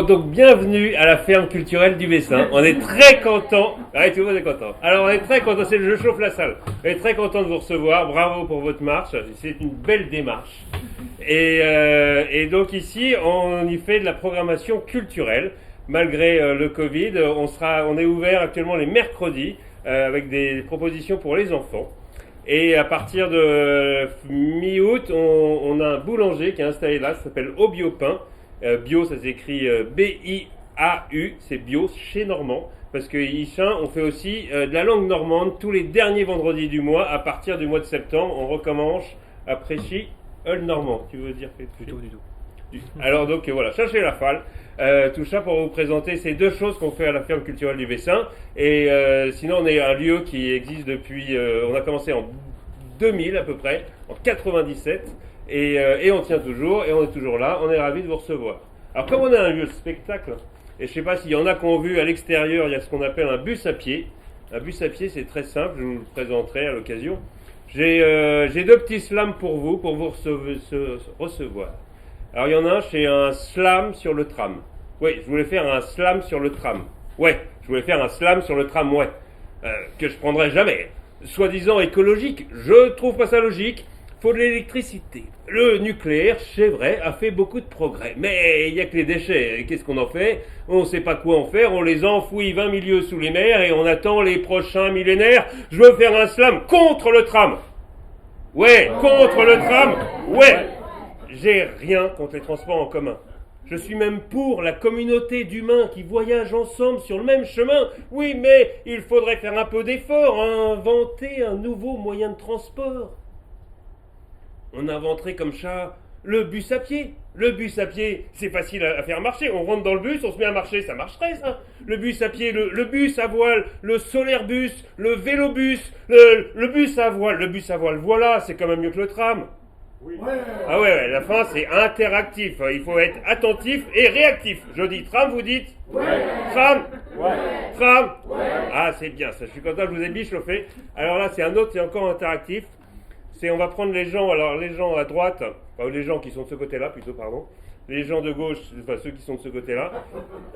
Donc bienvenue à la ferme culturelle du Bessin. On est très content. Ouais, tout le monde est content. Alors on est très content. Je chauffe la salle. On est très content de vous recevoir. Bravo pour votre marche. C'est une belle démarche. Et donc ici, on y fait de la programmation culturelle. Malgré le Covid, on est ouvert actuellement les mercredis avec des propositions pour les enfants. Et à partir de mi-août, on a un boulanger qui est installé là, ça s'appelle Au Bio-Pain. Bio, ça s'écrit B-I-A-U, c'est bio chez Normand. Parce que ici, on fait aussi de la langue normande tous les derniers vendredis du mois. À partir du mois de septembre, on recommence à Préchy, Normand. Tu veux dire Du tout. Alors donc voilà, cherchez la falle. Tout ça pour vous présenter ces deux choses qu'on fait à la ferme culturelle du Bessin. Et sinon, on est un lieu qui existe depuis. On a commencé en 2000 à peu près, en 97. Et on tient toujours, et on est toujours là, on est ravis de vous recevoir. Alors comme on est un lieu de spectacle, et je ne sais pas s'il y en a qui ont vu à l'extérieur, il y a ce qu'on appelle un bus à pied. Un bus à pied, c'est très simple, je vous le présenterai à l'occasion. J'ai deux petits slams pour vous recevoir. Alors il y en a un, c'est un slam sur le tram. Oui, je voulais faire un slam sur le tram. Ouais, je voulais faire un slam sur le tramway. Que je prendrai jamais. Soi-disant écologique, je trouve pas ça logique. Faut de l'électricité. Le nucléaire, c'est vrai, a fait beaucoup de progrès. Mais il n'y a que les déchets. Qu'est-ce qu'on en fait? On ne sait pas quoi en faire. On les enfouit 20 milieux sous les mers et on attend les prochains millénaires. Je veux faire un slam contre le tram. Ouais, contre le tram. Ouais. J'ai rien contre les transports en commun. Je suis même pour la communauté d'humains qui voyagent ensemble sur le même chemin. Oui, mais il faudrait faire un peu d'effort, inventer un nouveau moyen de transport. On inventerait comme ça le bus à pied. Le bus à pied, c'est facile à faire marcher. On rentre dans le bus, on se met à marcher, ça marcherait ça. Le bus à pied, le bus à voile, le solaire bus, le vélobus, le bus à voile. Le bus à voile, voilà, c'est quand même mieux que le tram. Oui. Ah ouais, la fin c'est interactif. Il faut être attentif et réactif. Je dis tram, vous dites tram. Tram. Ah c'est bien, ça. Je suis content, je vous ai bichauffé. Alors là c'est un autre, c'est encore interactif. On va prendre les gens, alors les gens à droite, enfin les gens qui sont de ce côté-là plutôt, pardon, les gens de gauche, enfin ceux qui sont de ce côté-là.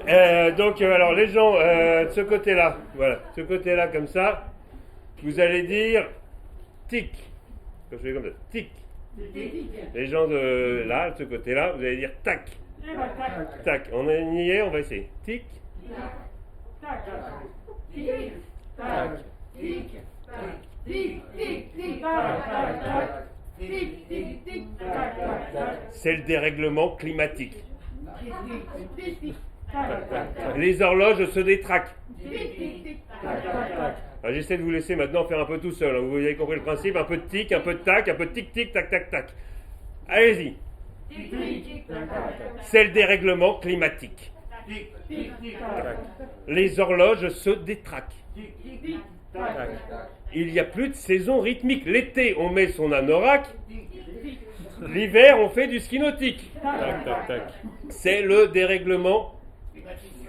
Alors les gens de ce côté-là, voilà, ce côté-là comme ça, vous allez dire tic, quand je fais comme ça, tic. Les gens de là, de ce côté-là, vous allez dire tac. Tac, on y est, on va essayer. Tic. Tac. Tic. Tac. Tic. Tac. C'est le dérèglement climatique. Les horloges se détraquent. Alors, j'essaie de vous laisser maintenant faire un peu tout seul. Vous avez compris le principe, un peu de tic, un peu de tac, un peu de tic-tic, tac-tac-tac. Allez-y. C'est le dérèglement climatique. Les horloges se détraquent. Il n'y a plus de saison rythmique. L'été, on met son anorak. L'hiver, on fait du ski nautique. C'est le dérèglement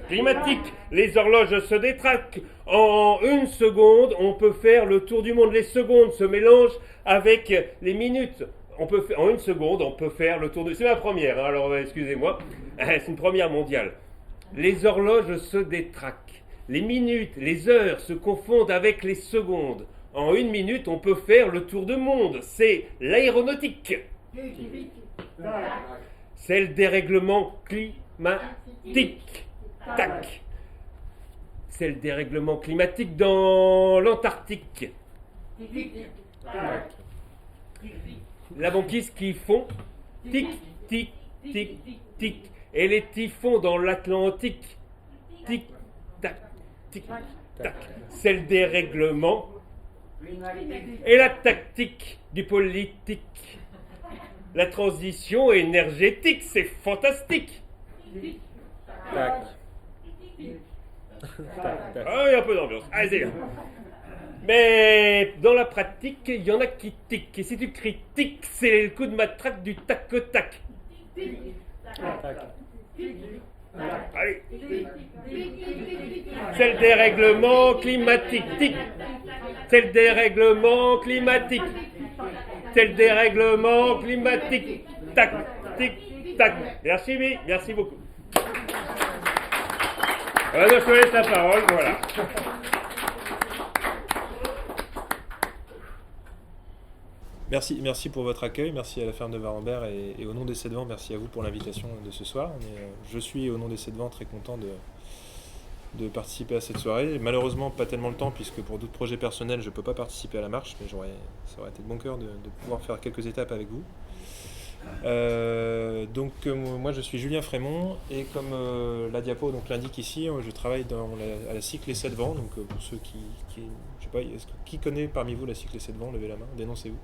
climatique. Les horloges se détraquent. En une seconde, on peut faire le tour du monde. Les secondes se mélangent avec les minutes. En une seconde, on peut faire le tour du... C'est ma première, hein, alors excusez-moi. C'est une première mondiale. Les horloges se détraquent. Les minutes, les heures se confondent avec les secondes. En une minute, on peut faire le tour du monde. C'est l'aéronautique. C'est le dérèglement climatique. Tac. C'est le dérèglement climatique dans l'Antarctique. La banquise qui fond. Tic, tic, tic, tic. Et les typhons dans l'Atlantique. Tic, tac. Tic-tac. C'est le dérèglement et la tactique du politique. La transition énergétique, c'est fantastique. Tac. Ah, il y a un peu d'ambiance. Allez-y. Mais dans la pratique, il y en a qui tiquent. Et si tu critiques, c'est le coup de matraque du tac-tac. Allez. C'est le dérèglement climatique. C'est le dérèglement climatique. C'est le dérèglement climatique. Tac, tic, tac. Merci beaucoup. On va donner la parole, voilà. Merci pour votre accueil, merci à la ferme de Varambert et au nom des 7 vents, merci à vous pour l'invitation de ce soir. Je suis au nom des 7 vents très content de participer à cette soirée. Malheureusement, pas tellement le temps, puisque pour d'autres projets personnels, je ne peux pas participer à la marche, mais ça aurait été de bon cœur de pouvoir faire quelques étapes avec vous. Moi je suis Julien Frémont et comme la diapo l'indique ici, je travaille à la cycle Les 7 vents. Donc pour ceux je sais pas, qui connaît parmi vous la cycle Les 7 vents, levez la main, dénoncez-vous.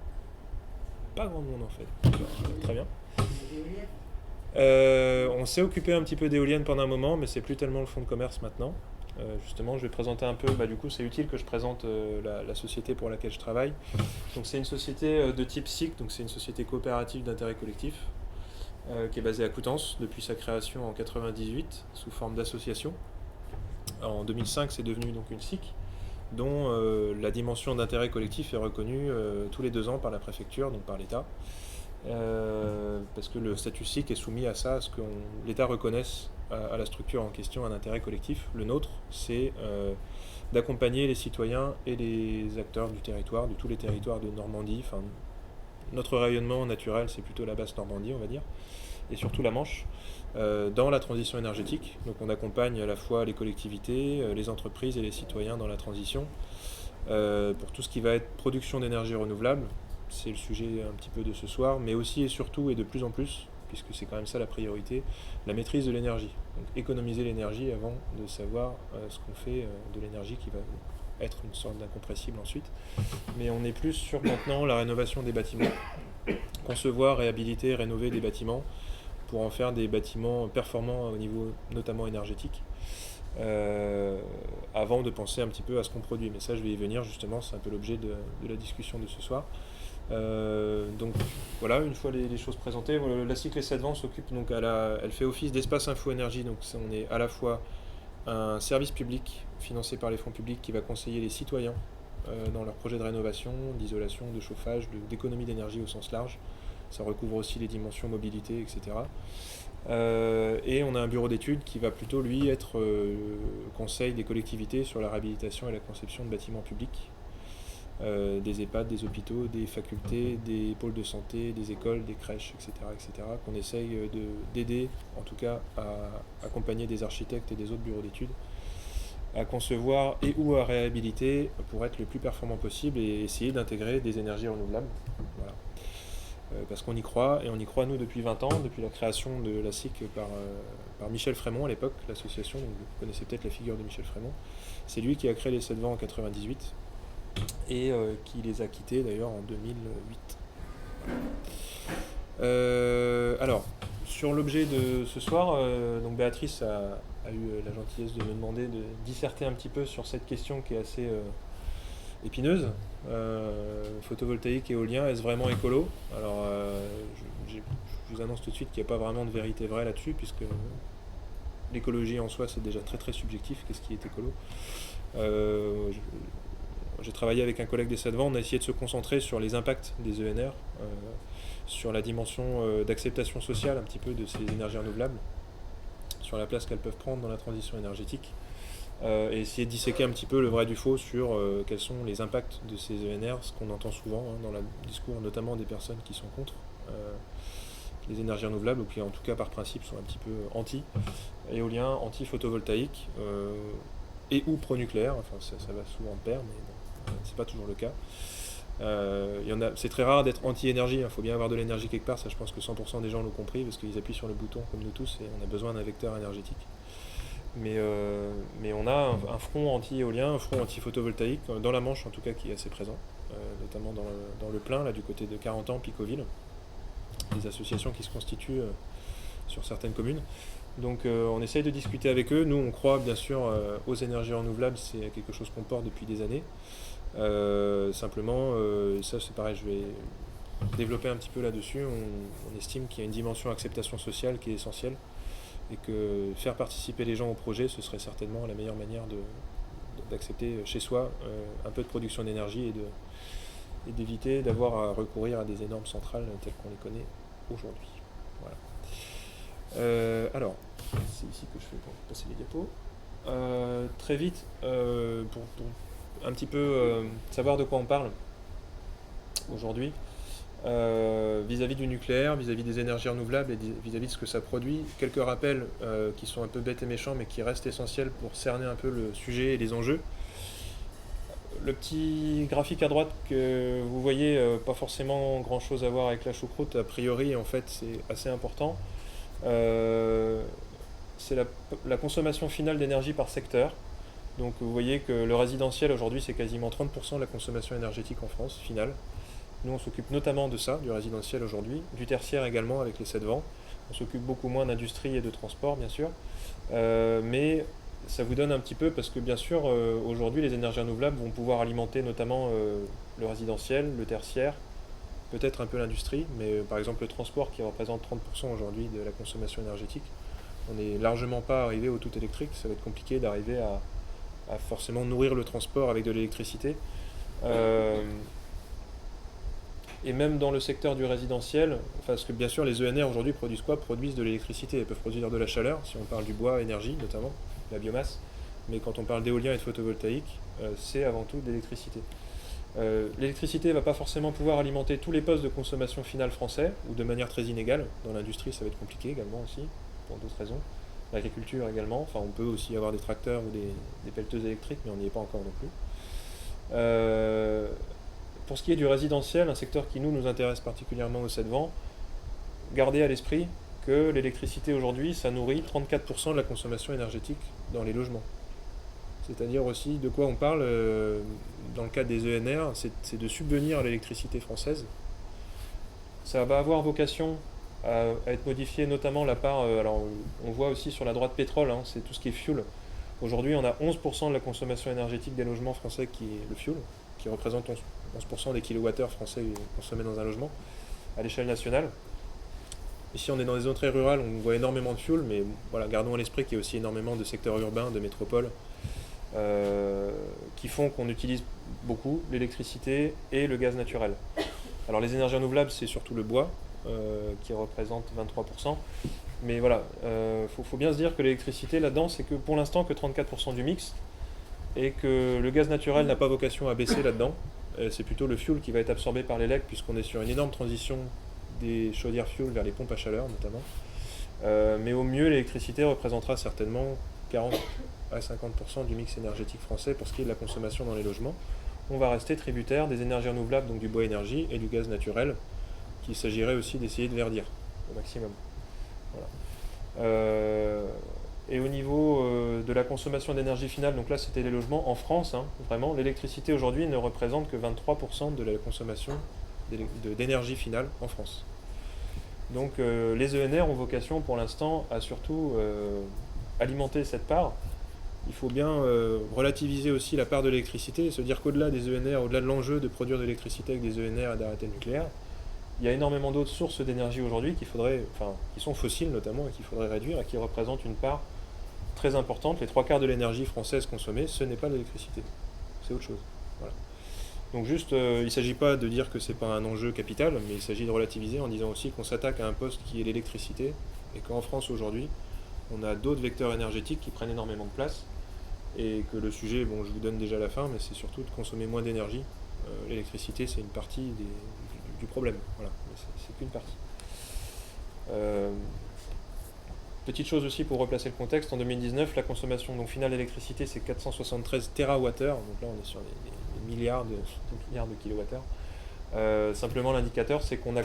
Pas grand monde en fait. Très bien. On s'est occupé un petit peu d'éoliennes pendant un moment, mais c'est plus tellement le fonds de commerce maintenant. Justement, je vais présenter un peu, du coup c'est utile que je présente la société pour laquelle je travaille. Donc c'est une société de type SIC, donc c'est une société coopérative d'intérêt collectif qui est basée à Coutances depuis sa création en 1998 sous forme d'association. En 2005 c'est devenu donc une SIC dont la dimension d'intérêt collectif est reconnue tous les 2 ans par la préfecture, donc par l'État. Parce que le statut SIC est soumis à ça, à ce que l'État reconnaisse à la structure en question un intérêt collectif. Le nôtre, c'est d'accompagner les citoyens et les acteurs du territoire, de tous les territoires de Normandie. Enfin, notre rayonnement naturel, c'est plutôt la basse Normandie, on va dire, et surtout la Manche, dans la transition énergétique. Donc on accompagne à la fois les collectivités, les entreprises et les citoyens dans la transition, pour tout ce qui va être production d'énergie renouvelable. C'est le sujet un petit peu de ce soir, mais aussi et surtout et de plus en plus, puisque c'est quand même ça la priorité, la maîtrise de l'énergie. Donc économiser l'énergie avant de savoir ce qu'on fait de l'énergie qui va être une sorte d'incompressible ensuite. Mais on est plus sur maintenant la rénovation des bâtiments, concevoir, réhabiliter, rénover des bâtiments pour en faire des bâtiments performants au niveau notamment énergétique. Avant de penser un petit peu à ce qu'on produit. Mais ça je vais y venir justement, c'est un peu l'objet de la discussion de ce soir. Donc voilà, une fois les choses présentées, la cycle Les 7 vents s'occupe donc elle fait office d'espace info énergie, donc on est à la fois un service public financé par les fonds publics qui va conseiller les citoyens dans leurs projets de rénovation, d'isolation, de chauffage, d'économie d'énergie au sens large. Ça recouvre aussi les dimensions mobilité, etc. Et on a un bureau d'études qui va plutôt lui être conseil des collectivités sur la réhabilitation et la conception de bâtiments publics. Des EHPAD, des hôpitaux, des facultés, des pôles de santé, des écoles, des crèches, etc. Qu'on essaye d'aider, en tout cas à accompagner des architectes et des autres bureaux d'études, à concevoir et ou à réhabiliter pour être le plus performant possible et essayer d'intégrer des énergies renouvelables. Voilà. Parce qu'on y croit, et on y croit nous depuis 20 ans, depuis la création de la SIC par Michel Frémont à l'époque, l'association, donc vous connaissez peut-être la figure de Michel Frémont. C'est lui qui a créé les 7 vents en 1998. Et qui les a quittés d'ailleurs en 2008. Alors, sur l'objet de ce soir, donc Béatrice a eu la gentillesse de me demander de disserter un petit peu sur cette question qui est assez épineuse. Photovoltaïque, éolien, est-ce vraiment écolo? Alors, je vous annonce tout de suite qu'il n'y a pas vraiment de vérité vraie là-dessus, puisque l'écologie en soi c'est déjà très très subjectif. Qu'est-ce qui est écolo? J'ai travaillé avec un collègue des 7 vents, on a essayé de se concentrer sur les impacts des ENR, sur la dimension d'acceptation sociale un petit peu de ces énergies renouvelables, sur la place qu'elles peuvent prendre dans la transition énergétique, et essayer de disséquer un petit peu le vrai du faux sur quels sont les impacts de ces ENR, ce qu'on entend souvent dans le discours notamment des personnes qui sont contre les énergies renouvelables, ou qui en tout cas par principe sont un petit peu anti-éolien, anti-photovoltaïque, et ou pro-nucléaire, enfin ça va souvent de pair, mais bon. C'est pas toujours le cas. C'est très rare d'être anti-énergie, il faut bien avoir de l'énergie quelque part, ça je pense que 100% des gens l'ont compris, parce qu'ils appuient sur le bouton comme nous tous et on a besoin d'un vecteur énergétique. Mais on a un front anti-éolien, un front anti-photovoltaïque, dans la Manche en tout cas, qui est assez présent, notamment dans le Plain, là du côté de Carentan, Picoville, des associations qui se constituent sur certaines communes. Donc on essaye de discuter avec eux. Nous on croit bien sûr aux énergies renouvelables, c'est quelque chose qu'on porte depuis des années. Simplement, ça c'est pareil, je vais développer un petit peu là-dessus. On estime qu'il y a une dimension acceptation sociale qui est essentielle et que faire participer les gens au projet, ce serait certainement la meilleure manière d'accepter chez soi un peu de production d'énergie et d'éviter d'avoir à recourir à des énormes centrales telles qu'on les connaît aujourd'hui. Voilà. Alors, c'est ici que je fais pour passer les diapos. Très vite, pour un petit peu savoir de quoi on parle aujourd'hui, vis-à-vis du nucléaire, vis-à-vis des énergies renouvelables et vis-à-vis de ce que ça produit, quelques rappels qui sont un peu bêtes et méchants mais qui restent essentiels pour cerner un peu le sujet et les enjeux. Le petit graphique à droite que vous voyez, pas forcément grand chose à voir avec la choucroute, a priori en fait c'est assez important. Euh, c'est la consommation finale d'énergie par secteur. Donc vous voyez que le résidentiel aujourd'hui c'est quasiment 30% de la consommation énergétique en France finale. Nous on s'occupe notamment de ça, du résidentiel aujourd'hui, du tertiaire également avec les 7 vents. On s'occupe beaucoup moins d'industrie et de transport bien sûr. Mais ça vous donne un petit peu parce que bien sûr aujourd'hui les énergies renouvelables vont pouvoir alimenter notamment le résidentiel, le tertiaire, peut-être un peu l'industrie, mais par exemple le transport qui représente 30% aujourd'hui de la consommation énergétique. On n'est largement pas arrivé au tout électrique, ça va être compliqué d'arriver à forcément nourrir le transport avec de l'électricité. Et même dans le secteur du résidentiel, parce que bien sûr les ENR aujourd'hui produisent quoi? Produisent de l'électricité, elles peuvent produire de la chaleur, si on parle du bois, énergie notamment, la biomasse, mais quand on parle d'éolien et de photovoltaïque, c'est avant tout de l'électricité. L'électricité ne va pas forcément pouvoir alimenter tous les postes de consommation finale français, ou de manière très inégale. Dans l'industrie ça va être compliqué également aussi, pour d'autres raisons. L'agriculture également, enfin on peut aussi avoir des tracteurs ou des pelleteuses électriques, mais on n'y est pas encore non plus. Pour ce qui est du résidentiel, un secteur qui nous intéresse particulièrement au 7 vents, gardez à l'esprit que l'électricité aujourd'hui, ça nourrit 34% de la consommation énergétique dans les logements. C'est-à-dire aussi de quoi on parle dans le cadre des ENR, c'est de subvenir à l'électricité française. Ça va avoir vocation à être modifié, notamment la part, alors on voit aussi sur la droite pétrole, hein, c'est tout ce qui est fuel. Aujourd'hui on a 11% de la consommation énergétique des logements français qui est le fuel, qui représente 11% des kilowattheures français consommés dans un logement à l'échelle nationale. Ici on est dans des zones très rurales, on voit énormément de fuel, mais voilà, gardons à l'esprit qu'il y a aussi énormément de secteurs urbains, de métropoles, qui font qu'on utilise beaucoup l'électricité et le gaz naturel. Alors les énergies renouvelables c'est surtout le bois, qui représente 23%. Mais voilà, faut bien se dire que l'électricité là-dedans, c'est que pour l'instant que 34% du mix, et que le gaz naturel n'a pas vocation à baisser là-dedans. C'est plutôt le fuel qui va être absorbé par les legs, puisqu'on est sur une énorme transition des chaudières fuel vers les pompes à chaleur notamment. Mais au mieux, l'électricité représentera certainement 40 à 50% du mix énergétique français pour ce qui est de la consommation dans les logements. On va rester tributaire des énergies renouvelables, donc du bois énergie et du gaz naturel, qu'il s'agirait aussi d'essayer de verdir au maximum. Voilà. Et au niveau de la consommation d'énergie finale, donc là c'était les logements en France, hein, vraiment, l'électricité aujourd'hui ne représente que 23% de la consommation d'énergie finale en France. Donc les ENR ont vocation pour l'instant à surtout alimenter cette part. Il faut bien relativiser aussi la part de l'électricité et se dire qu'au-delà des ENR, au-delà de l'enjeu de produire de l'électricité avec des ENR et d'arrêter le nucléaire, il y a énormément d'autres sources d'énergie aujourd'hui qui sont fossiles notamment et qu'il faudrait réduire et qui représentent une part très importante. Les 3/4 de l'énergie française consommée, ce n'est pas l'électricité, c'est autre chose. Voilà. Donc juste, il ne s'agit pas de dire que ce n'est pas un enjeu capital, mais il s'agit de relativiser en disant aussi qu'on s'attaque à un poste qui est l'électricité et qu'en France aujourd'hui, on a d'autres vecteurs énergétiques qui prennent énormément de place et que le sujet, bon, je vous donne déjà la fin, mais c'est surtout de consommer moins d'énergie. L'électricité, c'est une partie du problème. Voilà, c'est qu'une partie. Petite chose aussi pour replacer le contexte, en 2019, la consommation donc, finale d'électricité, c'est 473 TWh, donc là on est sur des milliards de kilowattheures. Simplement l'indicateur, c'est qu'on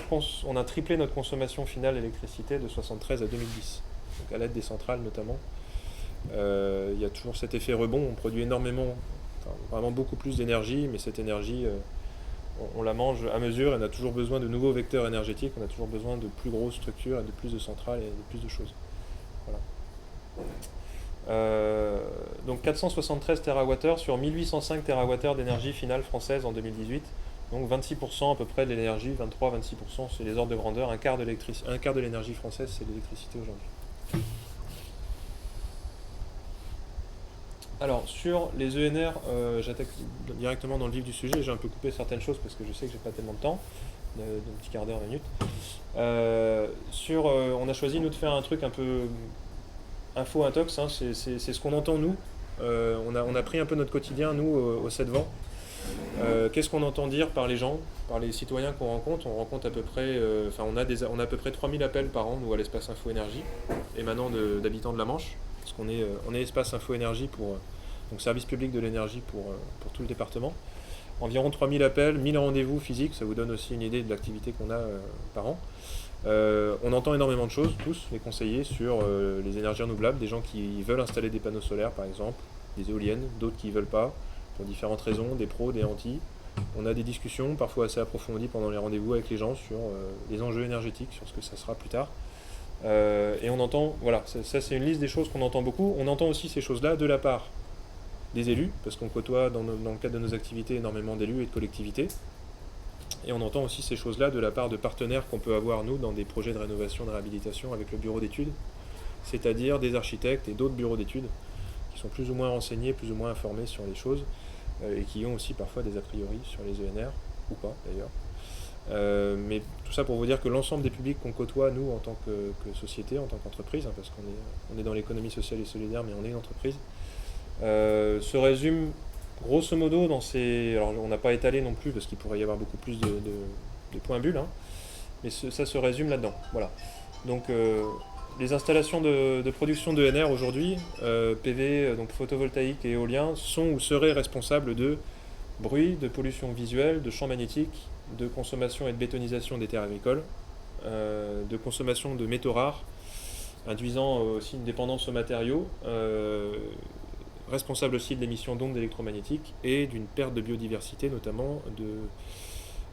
a triplé notre consommation finale d'électricité de 73 à 2010, donc à l'aide des centrales notamment. Il y a toujours cet effet rebond, on produit énormément, vraiment beaucoup plus d'énergie, mais cette énergie, on la mange à mesure et on a toujours besoin de nouveaux vecteurs énergétiques, on a toujours besoin de plus grosses structures, et de plus de centrales et de plus de choses. Voilà. Donc 473 TWh sur 1805 TWh d'énergie finale française en 2018. Donc 26% à peu près de l'énergie, 23-26%, c'est les ordres de grandeur. Un quart de l'énergie française, c'est l'électricité aujourd'hui. Alors sur les ENR, j'attaque directement dans le vif du sujet. J'ai un peu coupé certaines choses parce que je sais que j'ai pas tellement de temps, d'un petit quart d'heure, 20 minutes. On a choisi nous de faire un truc un peu info intox, hein, c'est ce qu'on entend nous. On a pris un peu notre quotidien, nous, au 7 vents. Qu'est-ce qu'on entend dire par les gens, par les citoyens qu'on rencontre? On rencontre à peu près, on a à peu près 3000 appels par an, nous, à l'espace Info Énergie, émanant d'habitants de la Manche, parce on est espace Info Énergie donc service public de l'énergie pour tout le département. Environ 3000 appels, 1000 rendez-vous physiques, ça vous donne aussi une idée de l'activité qu'on a par an. On entend énormément de choses, tous les conseillers, sur les énergies renouvelables, des gens qui veulent installer des panneaux solaires par exemple, des éoliennes, d'autres qui ne veulent pas, pour différentes raisons, des pros, des anti. On a des discussions parfois assez approfondies pendant les rendez-vous avec les gens sur les enjeux énergétiques, sur ce que ça sera plus tard. Et on entend, voilà, ça c'est une liste des choses qu'on entend beaucoup. On entend aussi ces choses-là de la part des élus, parce qu'on côtoie dans le cadre de nos activités énormément d'élus et de collectivités. Et on entend aussi ces choses-là de la part de partenaires qu'on peut avoir, nous, dans des projets de rénovation, de réhabilitation avec le bureau d'études, c'est-à-dire des architectes et d'autres bureaux d'études qui sont plus ou moins renseignés, plus ou moins informés sur les choses, et qui ont aussi parfois des a priori sur les ENR, ou pas d'ailleurs. Mais tout ça pour vous dire que l'ensemble des publics qu'on côtoie, nous, en tant que société, en tant qu'entreprise, hein, parce qu'on est dans l'économie sociale et solidaire, mais on est une entreprise, se résume grosso modo dans ces... Alors on n'a pas étalé non plus, parce qu'il pourrait y avoir beaucoup plus de points bulles, hein, mais ça se résume là-dedans. Voilà. Donc les installations de production d'ENR aujourd'hui, PV, donc photovoltaïque et éolien, sont ou seraient responsables de bruit, de pollution visuelle, de champs magnétiques, de consommation et de bétonisation des terres agricoles, de consommation de métaux rares, induisant aussi une dépendance aux matériaux, responsable aussi de l'émission d'ondes électromagnétiques et d'une perte de biodiversité, notamment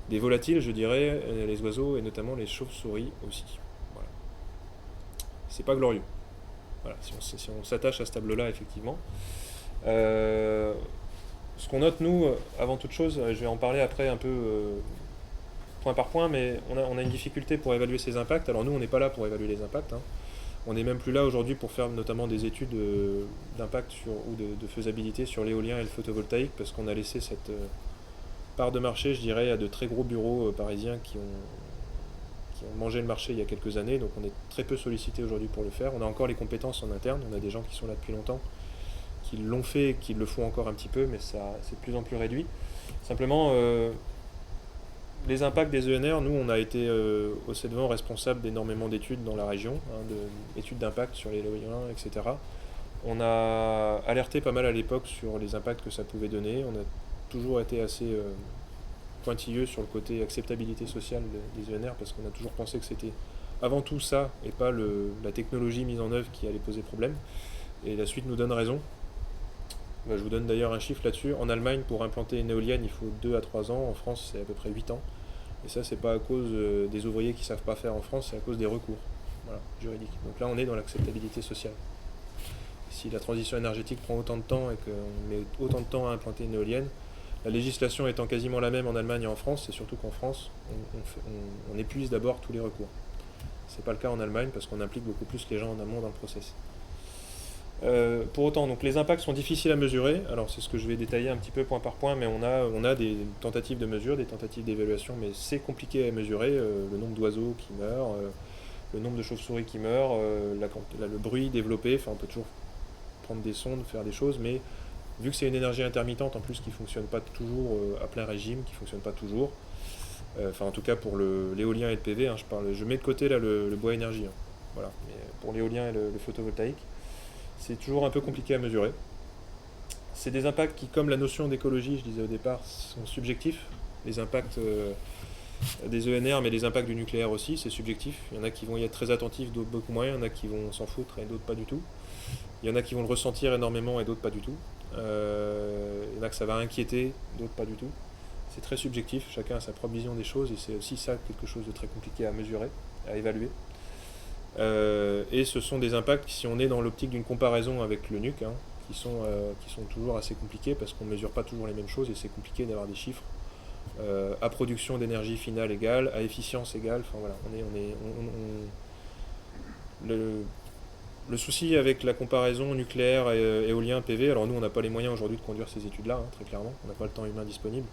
des volatiles, je dirais, les oiseaux et notamment les chauves-souris aussi. Voilà. C'est pas glorieux. Voilà, si on s'attache à ce tableau-là, effectivement. Ce qu'on note, nous, avant toute chose, je vais en parler après un peu point par point, mais on a une difficulté pour évaluer ces impacts. Alors nous, on n'est pas là pour évaluer les impacts, hein. On n'est même plus là aujourd'hui pour faire notamment des études d'impact ou de faisabilité sur l'éolien et le photovoltaïque, parce qu'on a laissé cette part de marché, je dirais, à de très gros bureaux parisiens qui ont mangé le marché il y a quelques années, donc on est très peu sollicité aujourd'hui pour le faire. On a encore les compétences en interne, on a des gens qui sont là depuis longtemps, qui l'ont fait et qui le font encore un petit peu, mais c'est de plus en plus réduit. Simplement, les impacts des ENR, nous on a été au CEDVAN responsable d'énormément d'études dans la région, hein, d'études d'impact sur les éoliens, etc. On a alerté pas mal à l'époque sur les impacts que ça pouvait donner. On a toujours été assez pointilleux sur le côté acceptabilité sociale des ENR, parce qu'on a toujours pensé que c'était avant tout ça et pas la technologie mise en œuvre qui allait poser problème. Et la suite nous donne raison. Je vous donne d'ailleurs un chiffre là-dessus. En Allemagne, pour implanter une éolienne, il faut 2 à 3 ans. En France, c'est à peu près 8 ans. Et ça, c'est pas à cause des ouvriers qui ne savent pas faire en France, c'est à cause des recours, voilà, juridiques. Donc là, on est dans l'acceptabilité sociale. Si la transition énergétique prend autant de temps et qu'on met autant de temps à implanter une éolienne, la législation étant quasiment la même en Allemagne et en France, c'est surtout qu'en France, on épuise d'abord tous les recours. C'est pas le cas en Allemagne, parce qu'on implique beaucoup plus les gens en amont dans le process. Pour autant, donc les impacts sont difficiles à mesurer. Alors c'est ce que je vais détailler un petit peu point par point, mais on a des tentatives de mesure, des tentatives d'évaluation, mais c'est compliqué à mesurer. Le nombre d'oiseaux qui meurent, le nombre de chauves-souris qui meurent, le bruit développé. Enfin, on peut toujours prendre des sondes, faire des choses, mais vu que c'est une énergie intermittente en plus qui ne fonctionne pas toujours à plein régime, qui ne fonctionne pas toujours, enfin en tout cas pour l'éolien et le PV, hein, je mets de côté là le bois énergie, hein, voilà. Mais pour l'éolien et le photovoltaïque, c'est toujours un peu compliqué à mesurer. C'est des impacts qui, comme la notion d'écologie, je disais au départ, sont subjectifs. Les impacts des ENR, mais les impacts du nucléaire aussi, c'est subjectif. Il y en a qui vont y être très attentifs, d'autres beaucoup moins. Il y en a qui vont s'en foutre et d'autres pas du tout. Il y en a qui vont le ressentir énormément et d'autres pas du tout. Il y en a que ça va inquiéter, d'autres pas du tout. C'est très subjectif, chacun a sa propre vision des choses, et c'est aussi ça quelque chose de très compliqué à mesurer, à évaluer. Et ce sont des impacts, si on est dans l'optique d'une comparaison avec le nuc, hein, qui sont toujours assez compliqués, parce qu'on ne mesure pas toujours les mêmes choses, et c'est compliqué d'avoir des chiffres à production d'énergie finale égale, à efficience égale. Enfin voilà, le souci avec la comparaison nucléaire et éolien PV, alors nous on n'a pas les moyens aujourd'hui de conduire ces études-là, hein, très clairement, on n'a pas le temps humain disponible,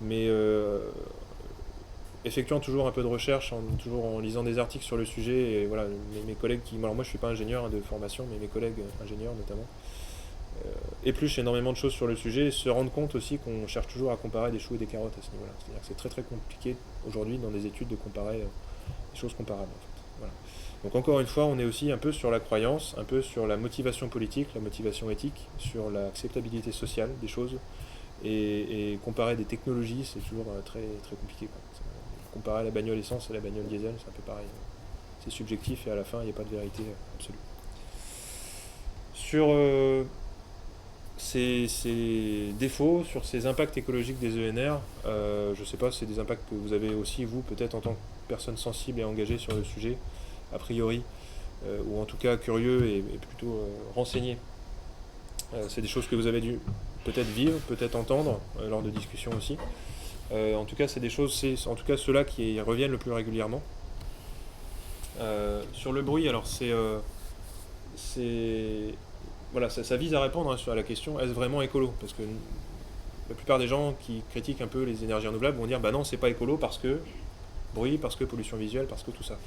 mais effectuant toujours un peu de recherche, toujours en lisant des articles sur le sujet, et voilà, mes collègues alors moi je suis pas ingénieur de formation, mais mes collègues ingénieurs notamment, épluchent énormément de choses sur le sujet et se rendent compte aussi qu'on cherche toujours à comparer des choux et des carottes à ce niveau-là. C'est-à-dire que c'est très très compliqué aujourd'hui dans des études de comparer des choses comparables en fait. Voilà. Donc encore une fois, on est aussi un peu sur la croyance, un peu sur la motivation politique, la motivation éthique, sur l'acceptabilité sociale des choses, et comparer des technologies, c'est toujours très, très compliqué, quoi. Comparer la bagnole essence à la bagnole diesel, c'est un peu pareil. C'est subjectif et à la fin, il n'y a pas de vérité absolue. Sur ces défauts, sur ces impacts écologiques des ENR, je ne sais pas si c'est des impacts que vous avez aussi, vous, peut-être en tant que personne sensible et engagée sur le sujet, a priori, ou en tout cas curieux et plutôt renseigné. C'est des choses que vous avez dû peut-être vivre, peut-être entendre lors de discussions aussi. En tout cas, c'est des choses, c'est en tout cas ceux-là qui reviennent le plus régulièrement. Sur le bruit, alors voilà, ça vise à répondre à la question, est-ce vraiment écolo? Parce que la plupart des gens qui critiquent un peu les énergies renouvelables vont dire bah non, c'est pas écolo parce que bruit, parce que pollution visuelle, parce que tout ça.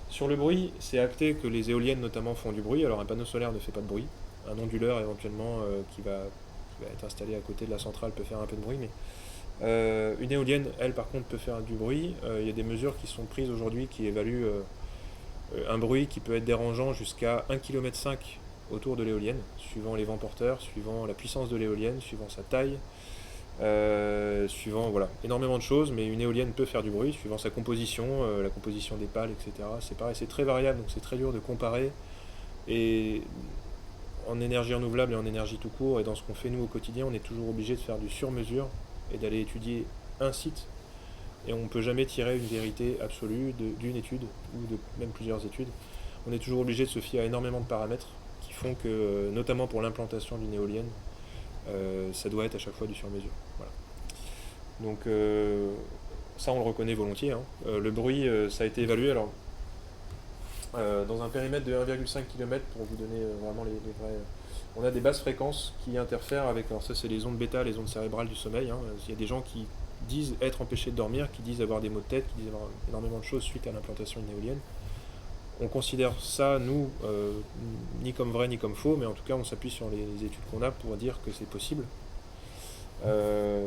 Sur le bruit, c'est acté que les éoliennes notamment font du bruit. Alors un panneau solaire ne fait pas de bruit. Un onduleur éventuellement qui va être installé à côté de la centrale peut faire un peu de bruit, mais une éolienne, elle par contre, peut faire du bruit. Il y a des mesures qui sont prises aujourd'hui qui évaluent un bruit qui peut être dérangeant jusqu'à 1,5 km autour de l'éolienne, suivant les vents porteurs, suivant la puissance de l'éolienne, suivant sa taille, suivant voilà, énormément de choses, mais une éolienne peut faire du bruit, suivant sa composition, la composition des pales, etc. C'est pareil, c'est très variable, donc c'est très dur de comparer. Et en énergie renouvelable et en énergie tout court, et dans ce qu'on fait nous au quotidien, on est toujours obligé de faire du sur-mesure et d'aller étudier un site, et on ne peut jamais tirer une vérité absolue d'une étude, ou de même plusieurs études. On est toujours obligé de se fier à énormément de paramètres qui font que, notamment pour l'implantation d'une éolienne, ça doit être à chaque fois du sur-mesure. Voilà. Donc ça on le reconnaît volontiers, hein. Le bruit, ça a été évalué alors dans un périmètre de 1,5 km pour vous donner vraiment les vrais. On a des basses fréquences qui interfèrent avec, alors ça c'est les ondes bêta, les ondes cérébrales du sommeil, hein. Il y a des gens qui disent être empêchés de dormir, qui disent avoir des maux de tête, qui disent avoir énormément de choses suite à l'implantation d'une éolienne. On considère ça, nous, ni comme vrai ni comme faux, mais en tout cas on s'appuie sur les études qu'on a pour dire que c'est possible.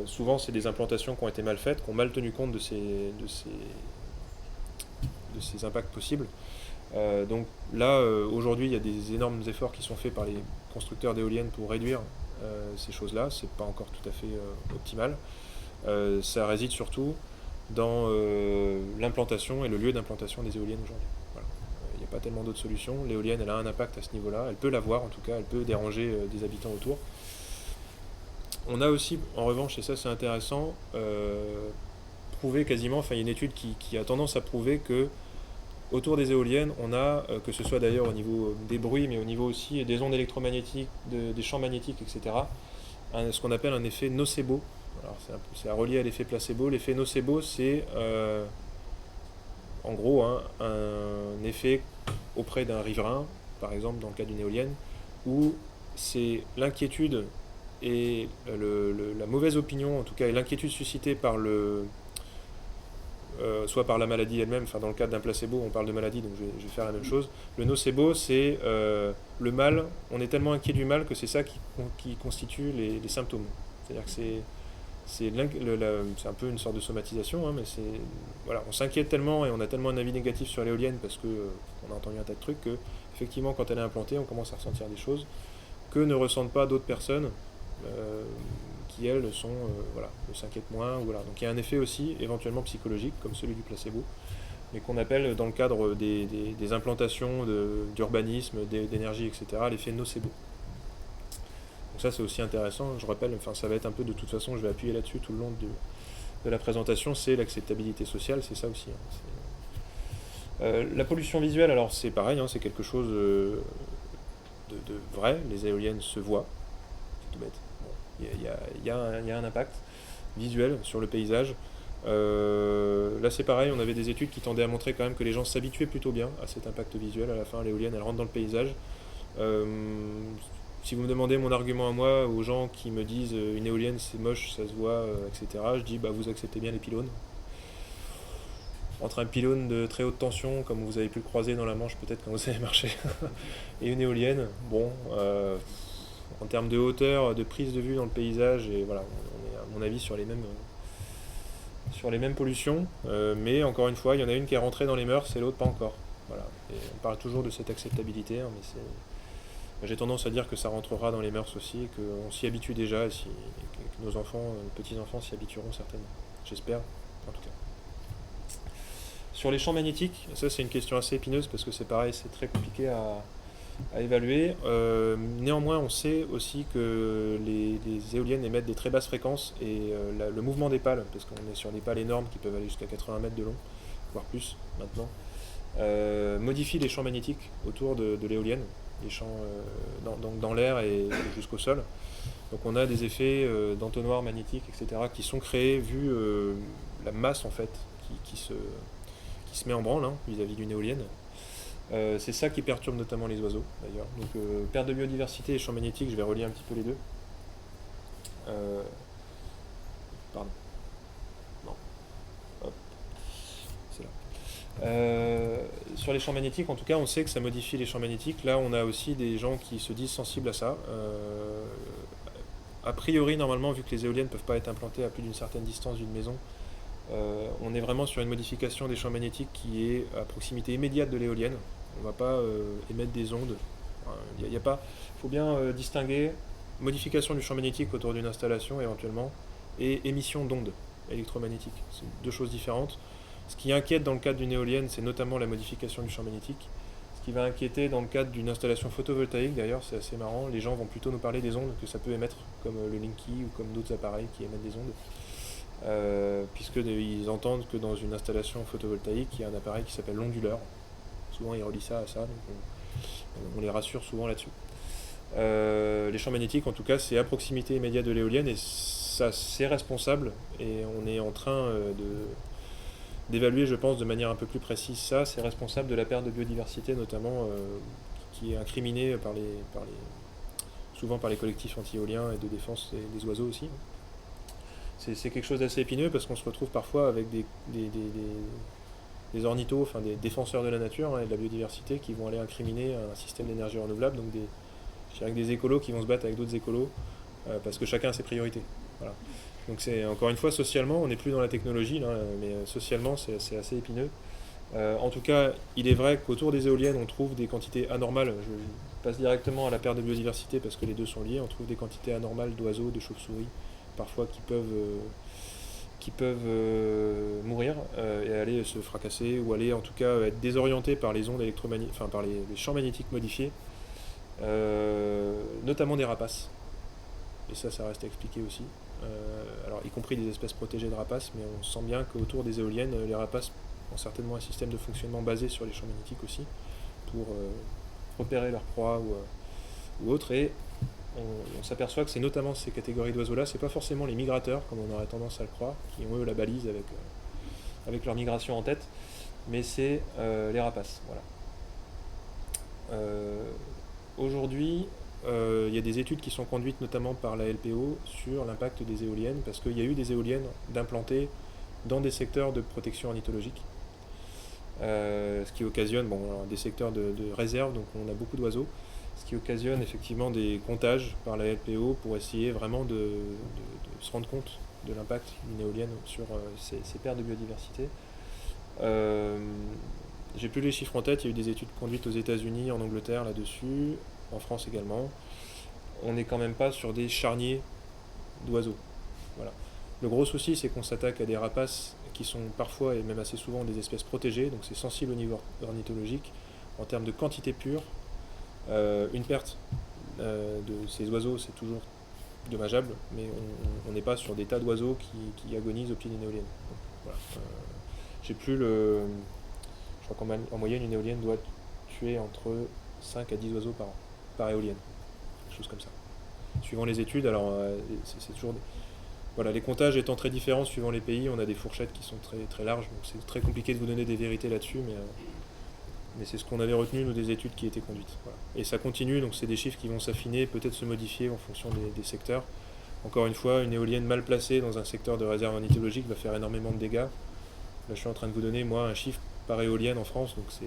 Souvent c'est des implantations qui ont été mal faites, qui ont mal tenu compte de ces impacts possibles. Donc là, aujourd'hui, il y a des énormes efforts qui sont faits par les constructeurs d'éoliennes pour réduire ces choses-là. C'est pas encore tout à fait optimal. Ça réside surtout dans l'implantation et le lieu d'implantation des éoliennes aujourd'hui. Voilà. Il n'y a pas tellement d'autres solutions. L'éolienne, elle a un impact à ce niveau-là. Elle peut l'avoir, en tout cas, elle peut déranger des habitants autour. On a aussi, en revanche, et ça c'est intéressant, prouvé quasiment, enfin il y a une étude qui a tendance à prouver que autour des éoliennes, on a, que ce soit d'ailleurs au niveau des bruits, mais au niveau aussi des ondes électromagnétiques, des champs magnétiques, etc., ce qu'on appelle un effet nocebo. Alors c'est à relier à l'effet placebo. L'effet nocebo, c'est en gros un effet auprès d'un riverain, par exemple dans le cas d'une éolienne, où c'est l'inquiétude et la mauvaise opinion, en tout cas, et l'inquiétude suscitée par soit par la maladie elle-même, enfin dans le cadre d'un placebo on parle de maladie, donc je vais faire la même chose. Le nocebo, c'est le mal, on est tellement inquiet du mal que c'est ça qui constitue les symptômes. C'est-à-dire que c'est un peu une sorte de somatisation, hein, mais voilà, on s'inquiète tellement et on a tellement un avis négatif sur l'éolienne parce qu'on a entendu un tas de trucs que effectivement quand elle est implantée on commence à ressentir des choses que ne ressentent pas d'autres personnes qui elles s'inquiètent moins. Voilà. Donc il y a un effet aussi éventuellement psychologique comme celui du placebo, mais qu'on appelle dans le cadre des implantations d'urbanisme, d'énergie, etc., l'effet nocebo. Donc ça c'est aussi intéressant, je rappelle, enfin ça va être un peu de toute façon, je vais appuyer là-dessus tout le long de la présentation, c'est l'acceptabilité sociale, c'est ça aussi. Hein. La pollution visuelle, alors c'est pareil, hein, c'est quelque chose de vrai, les éoliennes se voient, c'est tout bête. Il y a un impact visuel sur le paysage. Là c'est pareil, on avait des études qui tendaient à montrer quand même que les gens s'habituaient plutôt bien à cet impact visuel. À la fin, l'éolienne elle rentre dans le paysage. Si vous me demandez mon argument à moi, aux gens qui me disent une éolienne c'est moche, ça se voit, etc., je dis bah vous acceptez bien les pylônes. entre un pylône de très haute tension, comme vous avez pu le croiser dans la Manche peut-être quand vous avez marché, et une éolienne. Bon, en termes de hauteur, de prise de vue dans le paysage, et voilà, on est à mon avis sur les mêmes pollutions, mais encore une fois, il y en a une qui est rentrée dans les mœurs et l'autre pas encore. Voilà. Et on parle toujours de cette acceptabilité, hein, mais j'ai tendance à dire que ça rentrera dans les mœurs aussi, et qu'on s'y habitue déjà, et que nos enfants, nos petits-enfants s'y habitueront certainement. J'espère, en tout cas. Sur les champs magnétiques, ça c'est une question assez épineuse parce que c'est pareil, c'est très compliqué à évaluer. Néanmoins, on sait aussi que les éoliennes émettent des très basses fréquences et le mouvement des pales, parce qu'on est sur des pales énormes qui peuvent aller jusqu'à 80 mètres de long, voire plus maintenant, modifie les champs magnétiques autour de l'éolienne, les champs dans l'air et jusqu'au sol. Donc on a des effets d'entonnoir magnétique, etc., qui sont créés vu la masse en fait qui se met en branle, hein, vis-à-vis d'une éolienne. C'est ça qui perturbe notamment les oiseaux d'ailleurs. Donc perte de biodiversité et champs magnétiques, je vais relier un petit peu les deux. Pardon. Non. Hop. C'est là. Sur les champs magnétiques, en tout cas, on sait que ça modifie les champs magnétiques. Là, on a aussi des gens qui se disent sensibles à ça. A priori, normalement, vu que les éoliennes ne peuvent pas être implantées à plus d'une certaine distance d'une maison, on est vraiment sur une modification des champs magnétiques qui est à proximité immédiate de l'éolienne. On ne va pas émettre des ondes. Il faut bien distinguer modification du champ magnétique autour d'une installation éventuellement et émission d'ondes électromagnétiques. C'est deux choses différentes. Ce qui inquiète dans le cadre d'une éolienne, c'est notamment la modification du champ magnétique. Ce qui va inquiéter dans le cadre d'une installation photovoltaïque, d'ailleurs, c'est assez marrant, les gens vont plutôt nous parler des ondes que ça peut émettre, comme le Linky ou comme d'autres appareils qui émettent des ondes. Puisqu'ils entendent que dans une installation photovoltaïque, il y a un appareil qui s'appelle l'onduleur. Souvent, ils relient ça à ça, donc on les rassure souvent là-dessus. Les champs magnétiques, en tout cas, c'est à proximité immédiate de l'éolienne, et ça, c'est responsable, et on est en train d'évaluer, je pense, de manière un peu plus précise ça. C'est responsable de la perte de biodiversité, notamment, qui est incriminée souvent par les collectifs anti-éoliens et de défense des oiseaux aussi. C'est quelque chose d'assez épineux parce qu'on se retrouve parfois avec des ornithos, enfin des défenseurs de la nature, hein, et de la biodiversité qui vont aller incriminer un système d'énergie renouvelable, donc je dirais que des écolos qui vont se battre avec d'autres écolos parce que chacun a ses priorités. Voilà. Donc c'est encore une fois socialement, on n'est plus dans la technologie là, mais socialement c'est assez épineux. En tout cas, il est vrai qu'autour des éoliennes on trouve des quantités anormales. Je passe directement à la perte de biodiversité parce que les deux sont liés. On trouve des quantités anormales d'oiseaux, de chauves-souris, parfois qui peuvent mourir et aller se fracasser ou aller en tout cas être désorientés par les ondes électromagnétiques, enfin par les champs magnétiques modifiés, notamment des rapaces. Et ça reste à expliquer aussi. Alors y compris des espèces protégées de rapaces, mais on sent bien qu'autour des éoliennes, les rapaces ont certainement un système de fonctionnement basé sur les champs magnétiques aussi, pour repérer leur proie ou autre, et on s'aperçoit que c'est notamment ces catégories d'oiseaux-là, c'est pas forcément les migrateurs, comme on aurait tendance à le croire, qui ont eux la balise avec leur migration en tête, mais c'est les rapaces. Voilà. Aujourd'hui, il y a des études qui sont conduites notamment par la LPO sur l'impact des éoliennes, parce qu'il y a eu des éoliennes d'implantées dans des secteurs de protection ornithologique, ce qui occasionne des secteurs de réserve, donc on a beaucoup d'oiseaux, ce qui occasionne effectivement des comptages par la LPO pour essayer vraiment de se rendre compte de l'impact d'une éolienne sur ces pertes de biodiversité. J'ai plus les chiffres en tête, il y a eu des études conduites aux États-Unis, en Angleterre là-dessus, en France également. On n'est quand même pas sur des charniers d'oiseaux. Voilà. Le gros souci, c'est qu'on s'attaque à des rapaces qui sont parfois et même assez souvent des espèces protégées, donc c'est sensible au niveau ornithologique. En termes de quantité pure, une perte de ces oiseaux, c'est toujours dommageable, mais on n'est pas sur des tas d'oiseaux qui agonisent au pied d'une éolienne. Donc, voilà. J'ai plus le... Je crois qu'en moyenne, une éolienne doit tuer entre 5 à 10 oiseaux par an, par éolienne. Quelque chose comme ça. Suivant les études, alors c'est toujours... Voilà, les comptages étant très différents suivant les pays, on a des fourchettes qui sont très, très larges, donc c'est très compliqué de vous donner des vérités là-dessus, mais c'est ce qu'on avait retenu, nous, des études qui étaient conduites. Voilà. Et ça continue, donc c'est des chiffres qui vont s'affiner, peut-être se modifier en fonction des secteurs. Encore une fois, une éolienne mal placée dans un secteur de réserve ornithologique va faire énormément de dégâts. Là, je suis en train de vous donner, moi, un chiffre par éolienne en France, donc c'est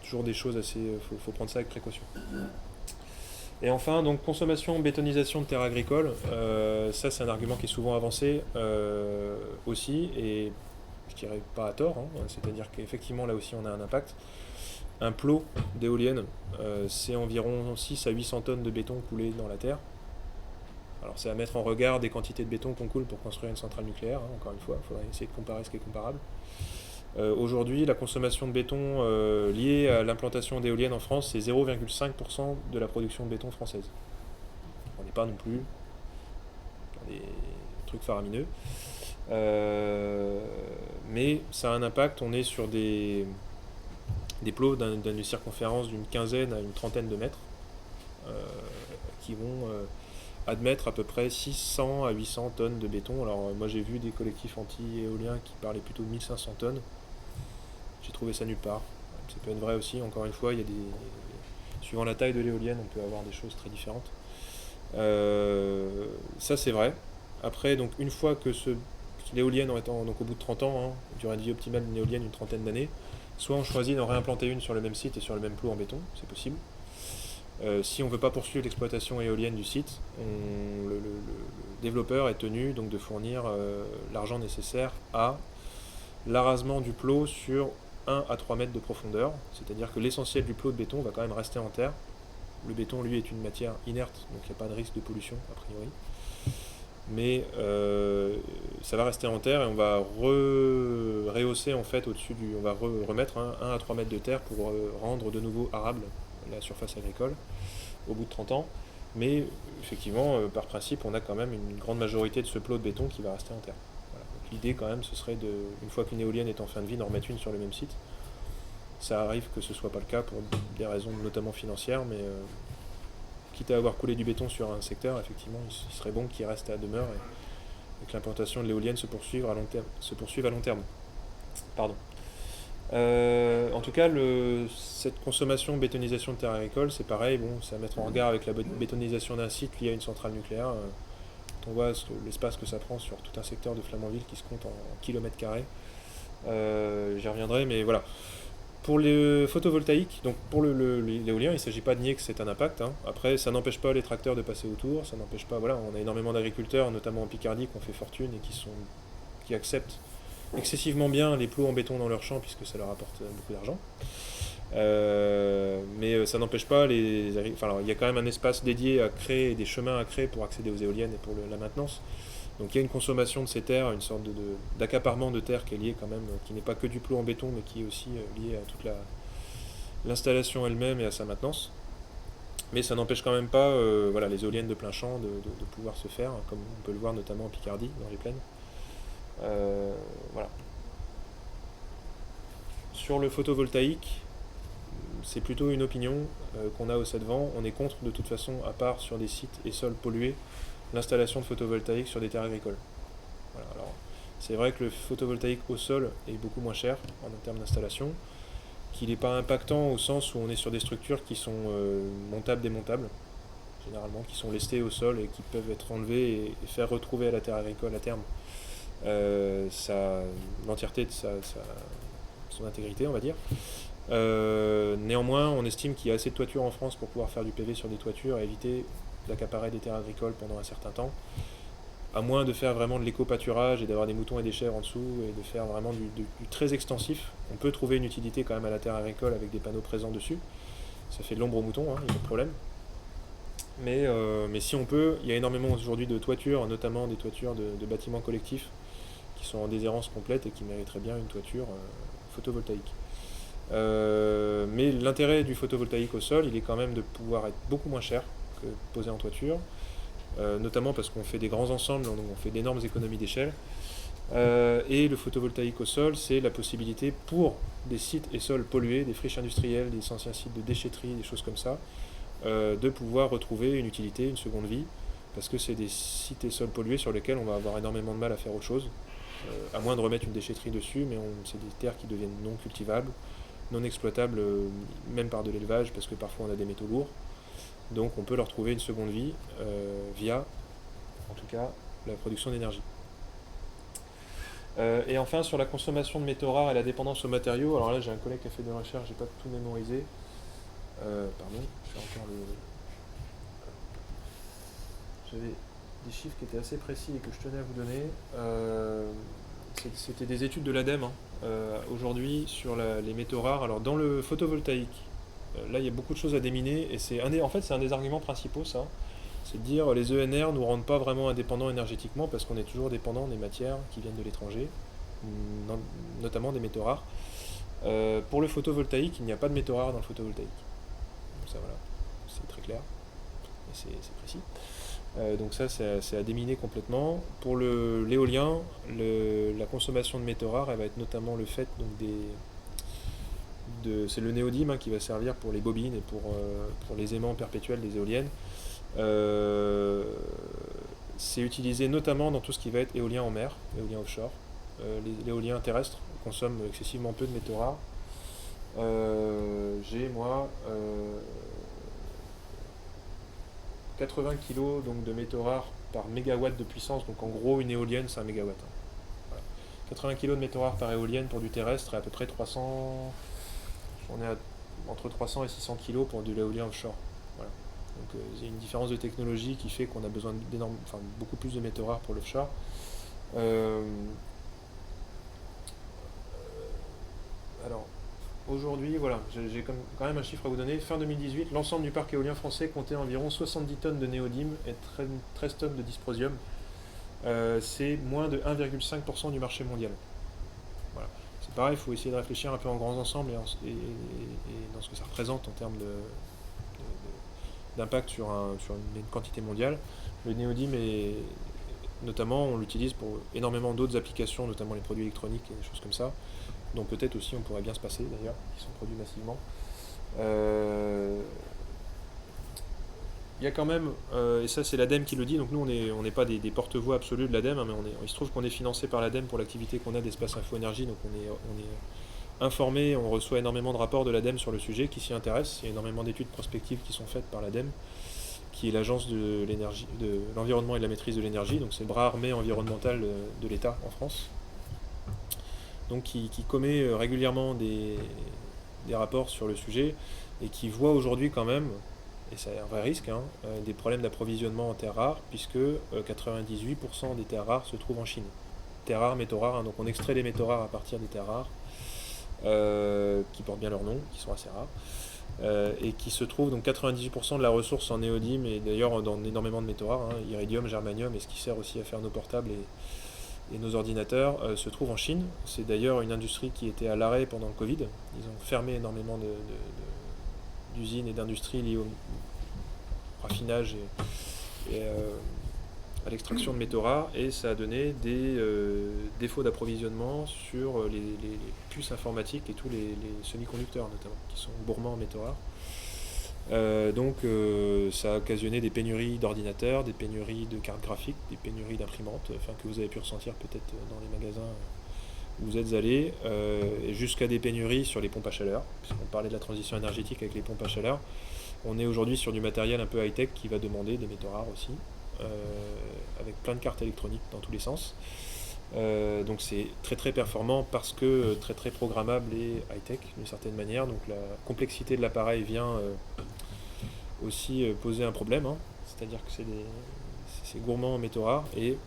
toujours des choses assez... faut prendre ça avec précaution. Et enfin, donc consommation, bétonisation de terres agricoles, ça c'est un argument qui est souvent avancé aussi, et je dirais pas à tort, hein, c'est-à-dire qu'effectivement là aussi on a un impact. Un plot d'éoliennes, c'est environ 6 à 800 tonnes de béton coulé dans la terre. Alors c'est à mettre en regard des quantités de béton qu'on coule pour construire une centrale nucléaire, hein, encore une fois, il faudrait essayer de comparer ce qui est comparable. Aujourd'hui, la consommation de béton liée à l'implantation d'éoliennes en France, c'est 0,5% de la production de béton française. On n'est pas non plus dans des trucs faramineux. Mais ça a un impact, on est sur des plots d'une circonférence d'une quinzaine à une trentaine de mètres qui vont admettre à peu près 600 à 800 tonnes de béton. Alors moi j'ai vu des collectifs anti-éoliens qui parlaient plutôt de 1500 tonnes. J'ai trouvé ça nulle part. Ça peut être vrai aussi, encore une fois, il y a suivant la taille de l'éolienne, on peut avoir des choses très différentes. Ça c'est vrai. Après, donc une fois que l'éolienne étant donc au bout de 30 ans, hein, durée de vie optimale d'une éolienne une trentaine d'années, soit on choisit d'en réimplanter une sur le même site et sur le même plot en béton, c'est possible. Si on ne veut pas poursuivre l'exploitation éolienne du site, le développeur est tenu donc de fournir l'argent nécessaire à l'arasement du plot sur 1 à 3 mètres de profondeur, c'est-à-dire que l'essentiel du plot de béton va quand même rester en terre. Le béton, lui, est une matière inerte, donc il n'y a pas de risque de pollution, a priori. Mais ça va rester en terre et on va rehausser en fait au-dessus on va remettre 1 à 3 mètres de terre pour rendre de nouveau arable la surface agricole au bout de 30 ans. Mais effectivement, par principe, on a quand même une grande majorité de ce plot de béton qui va rester en terre. Voilà. L'idée quand même, ce serait une fois qu'une éolienne est en fin de vie, d'en remettre une sur le même site. Ça arrive que ce ne soit pas le cas pour des raisons notamment financières, mais quitte à avoir coulé du béton sur un secteur, effectivement, il serait bon qu'il reste à demeure et que l'implantation de l'éolienne se poursuive à long terme. Pardon. En tout cas, cette consommation, bétonisation de terres agricoles, c'est pareil, bon, c'est à mettre en regard avec la bétonisation d'un site lié à une centrale nucléaire. Quand on voit l'espace que ça prend sur tout un secteur de Flamanville qui se compte en kilomètres carrés, j'y reviendrai, mais voilà. Pour le photovoltaïque, donc pour l'éolien, il ne s'agit pas de nier que c'est un impact. Hein. Après, ça n'empêche pas les tracteurs de passer autour, ça n'empêche pas. Voilà, on a énormément d'agriculteurs, notamment en Picardie, qui ont fait fortune et qui acceptent excessivement bien les plots en béton dans leurs champs puisque ça leur apporte beaucoup d'argent. Mais ça n'empêche pas il y a quand même un espace dédié à créer, des chemins à créer pour accéder aux éoliennes et pour la maintenance. Donc il y a une consommation de ces terres, une sorte d'accaparement de terre qui est lié quand même, qui n'est pas que du plot en béton, mais qui est aussi lié à toute l'installation elle-même et à sa maintenance. Mais ça n'empêche quand même pas les éoliennes de plein champ de pouvoir se faire, comme on peut le voir notamment en Picardie, dans les plaines. Voilà. Sur le photovoltaïque, c'est plutôt une opinion qu'on a au Cédevent. On est contre de toute façon, à part sur des sites et sols pollués, l'installation de photovoltaïque sur des terres agricoles. Voilà, alors, c'est vrai que le photovoltaïque au sol est beaucoup moins cher en termes d'installation, qu'il n'est pas impactant au sens où on est sur des structures qui sont montables, démontables, généralement, qui sont lestées au sol et qui peuvent être enlevées et faire retrouver à la terre agricole à terme l'entièreté de son intégrité, on va dire. Néanmoins, on estime qu'il y a assez de toitures en France pour pouvoir faire du PV sur des toitures et éviter d'accaparer des terres agricoles pendant un certain temps, à moins de faire vraiment de l'éco-pâturage et d'avoir des moutons et des chèvres en dessous et de faire vraiment du très extensif. On peut trouver une utilité quand même à la terre agricole avec des panneaux présents dessus. Ça fait de l'ombre aux moutons, il n'y a pas de problème. Mais si on peut, il y a énormément aujourd'hui de toitures, notamment des toitures de bâtiments collectifs qui sont en déshérence complète et qui mériteraient bien une toiture photovoltaïque. Mais l'intérêt du photovoltaïque au sol, il est quand même de pouvoir être beaucoup moins cher que posé en toiture, notamment parce qu'on fait des grands ensembles, donc on fait d'énormes économies d'échelle. Et le photovoltaïque au sol, c'est la possibilité pour des sites et sols pollués, des friches industrielles, des anciens sites de déchetterie, des choses comme ça, de pouvoir retrouver une utilité, une seconde vie, parce que c'est des sites et sols pollués sur lesquels on va avoir énormément de mal à faire autre chose, à moins de remettre une déchetterie dessus, mais c'est des terres qui deviennent non cultivables, non exploitables, même par de l'élevage, parce que parfois on a des métaux lourds. Donc on peut leur trouver une seconde vie via, en tout cas, la production d'énergie. Et enfin, sur la consommation de métaux rares et la dépendance aux matériaux, alors là j'ai un collègue qui a fait des recherches, j'ai pas tout mémorisé. Pardon, je fais encore le. J'avais des chiffres qui étaient assez précis et que je tenais à vous donner. C'était des études de l'ADEME hein, aujourd'hui sur les métaux rares. Alors dans le photovoltaïque, là il y a beaucoup de choses à déminer et en fait c'est un des arguments principaux ça. C'est de dire les ENR nous rendent pas vraiment indépendants énergétiquement parce qu'on est toujours dépendant des matières qui viennent de l'étranger, notamment des métaux rares. Pour le photovoltaïque, il n'y a pas de métaux rares dans le photovoltaïque. Donc ça voilà, c'est très clair et c'est précis. Donc ça c'est à déminer complètement. Pour l'éolien, la consommation de métaux rares, elle va être notamment le fait donc c'est le néodyme hein, qui va servir pour les bobines et pour les aimants perpétuels des éoliennes. C'est utilisé notamment dans tout ce qui va être éolien en mer, éolien offshore. L'éolien terrestre consomme excessivement peu de métaux rares. J'ai moi 80 kg donc, de métaux rares par mégawatt de puissance, donc en gros une éolienne c'est un mégawatt. Hein. Voilà. 80 kg de métaux rares par éolienne pour du terrestre et à peu près 300, on est entre 300 et 600 kg pour de l'éolien offshore. Voilà. Donc il y a une différence de technologie qui fait qu'on a besoin beaucoup plus de métaux rares pour l'offshore. Alors aujourd'hui, voilà, j'ai quand même un chiffre à vous donner. Fin 2018, l'ensemble du parc éolien français comptait environ 70 tonnes de néodyme et 13 tonnes de dysprosium. C'est moins de 1,5% du marché mondial. Voilà. C'est pareil, il faut essayer de réfléchir un peu en grands ensembles et dans ce que ça représente en termes d'impact sur une quantité mondiale. Le néodyme notamment, on l'utilise pour énormément d'autres applications, notamment les produits électroniques et des choses comme ça, dont peut-être aussi on pourrait bien se passer d'ailleurs, qui sont produits massivement. Il y a quand même, et ça c'est l'ADEME qui le dit, donc nous on n'est pas des porte-voix absolus de l'ADEME, hein, mais il se trouve qu'on est financé par l'ADEME pour l'activité qu'on a d'Espace Info Énergie, donc on est informé, on reçoit énormément de rapports de l'ADEME sur le sujet qui s'y intéressent, il y a énormément d'études prospectives qui sont faites par l'ADEME, qui est l'agence de l'environnement et de la maîtrise de l'énergie, donc c'est le bras armé environnemental de l'État en France, donc qui commet régulièrement des rapports sur le sujet et qui voit aujourd'hui quand même, et c'est un vrai risque, hein, des problèmes d'approvisionnement en terres rares, puisque 98% des terres rares se trouvent en Chine. Terres rares, métaux rares, hein, donc on extrait les métaux rares à partir des terres rares, qui portent bien leur nom, qui sont assez rares. Et qui se trouve donc 98% de la ressource en néodyme et d'ailleurs dans énormément de métaux rares, hein, iridium, germanium et ce qui sert aussi à faire nos portables et nos ordinateurs se trouve en Chine. C'est d'ailleurs une industrie qui était à l'arrêt pendant le Covid. Ils ont fermé énormément d'usines et d'industries liées au raffinage et à l'extraction de métaux rares et ça a donné des défauts d'approvisionnement sur les puces informatiques et tous les semi-conducteurs notamment qui sont gourmands en métaux rares. Donc ça a occasionné des pénuries d'ordinateurs, des pénuries de cartes graphiques, des pénuries d'imprimantes, que vous avez pu ressentir peut-être dans les magasins où vous êtes allés, et jusqu'à des pénuries sur les pompes à chaleur, puisqu'on parlait de la transition énergétique avec les pompes à chaleur. On est aujourd'hui sur du matériel un peu high-tech qui va demander des métaux rares aussi. Avec plein de cartes électroniques dans tous les sens. Donc c'est très très performant parce que très très programmable et high-tech d'une certaine manière. Donc la complexité de l'appareil vient aussi poser un problème. Hein. C'est-à-dire que c'est gourmand en métaux rares et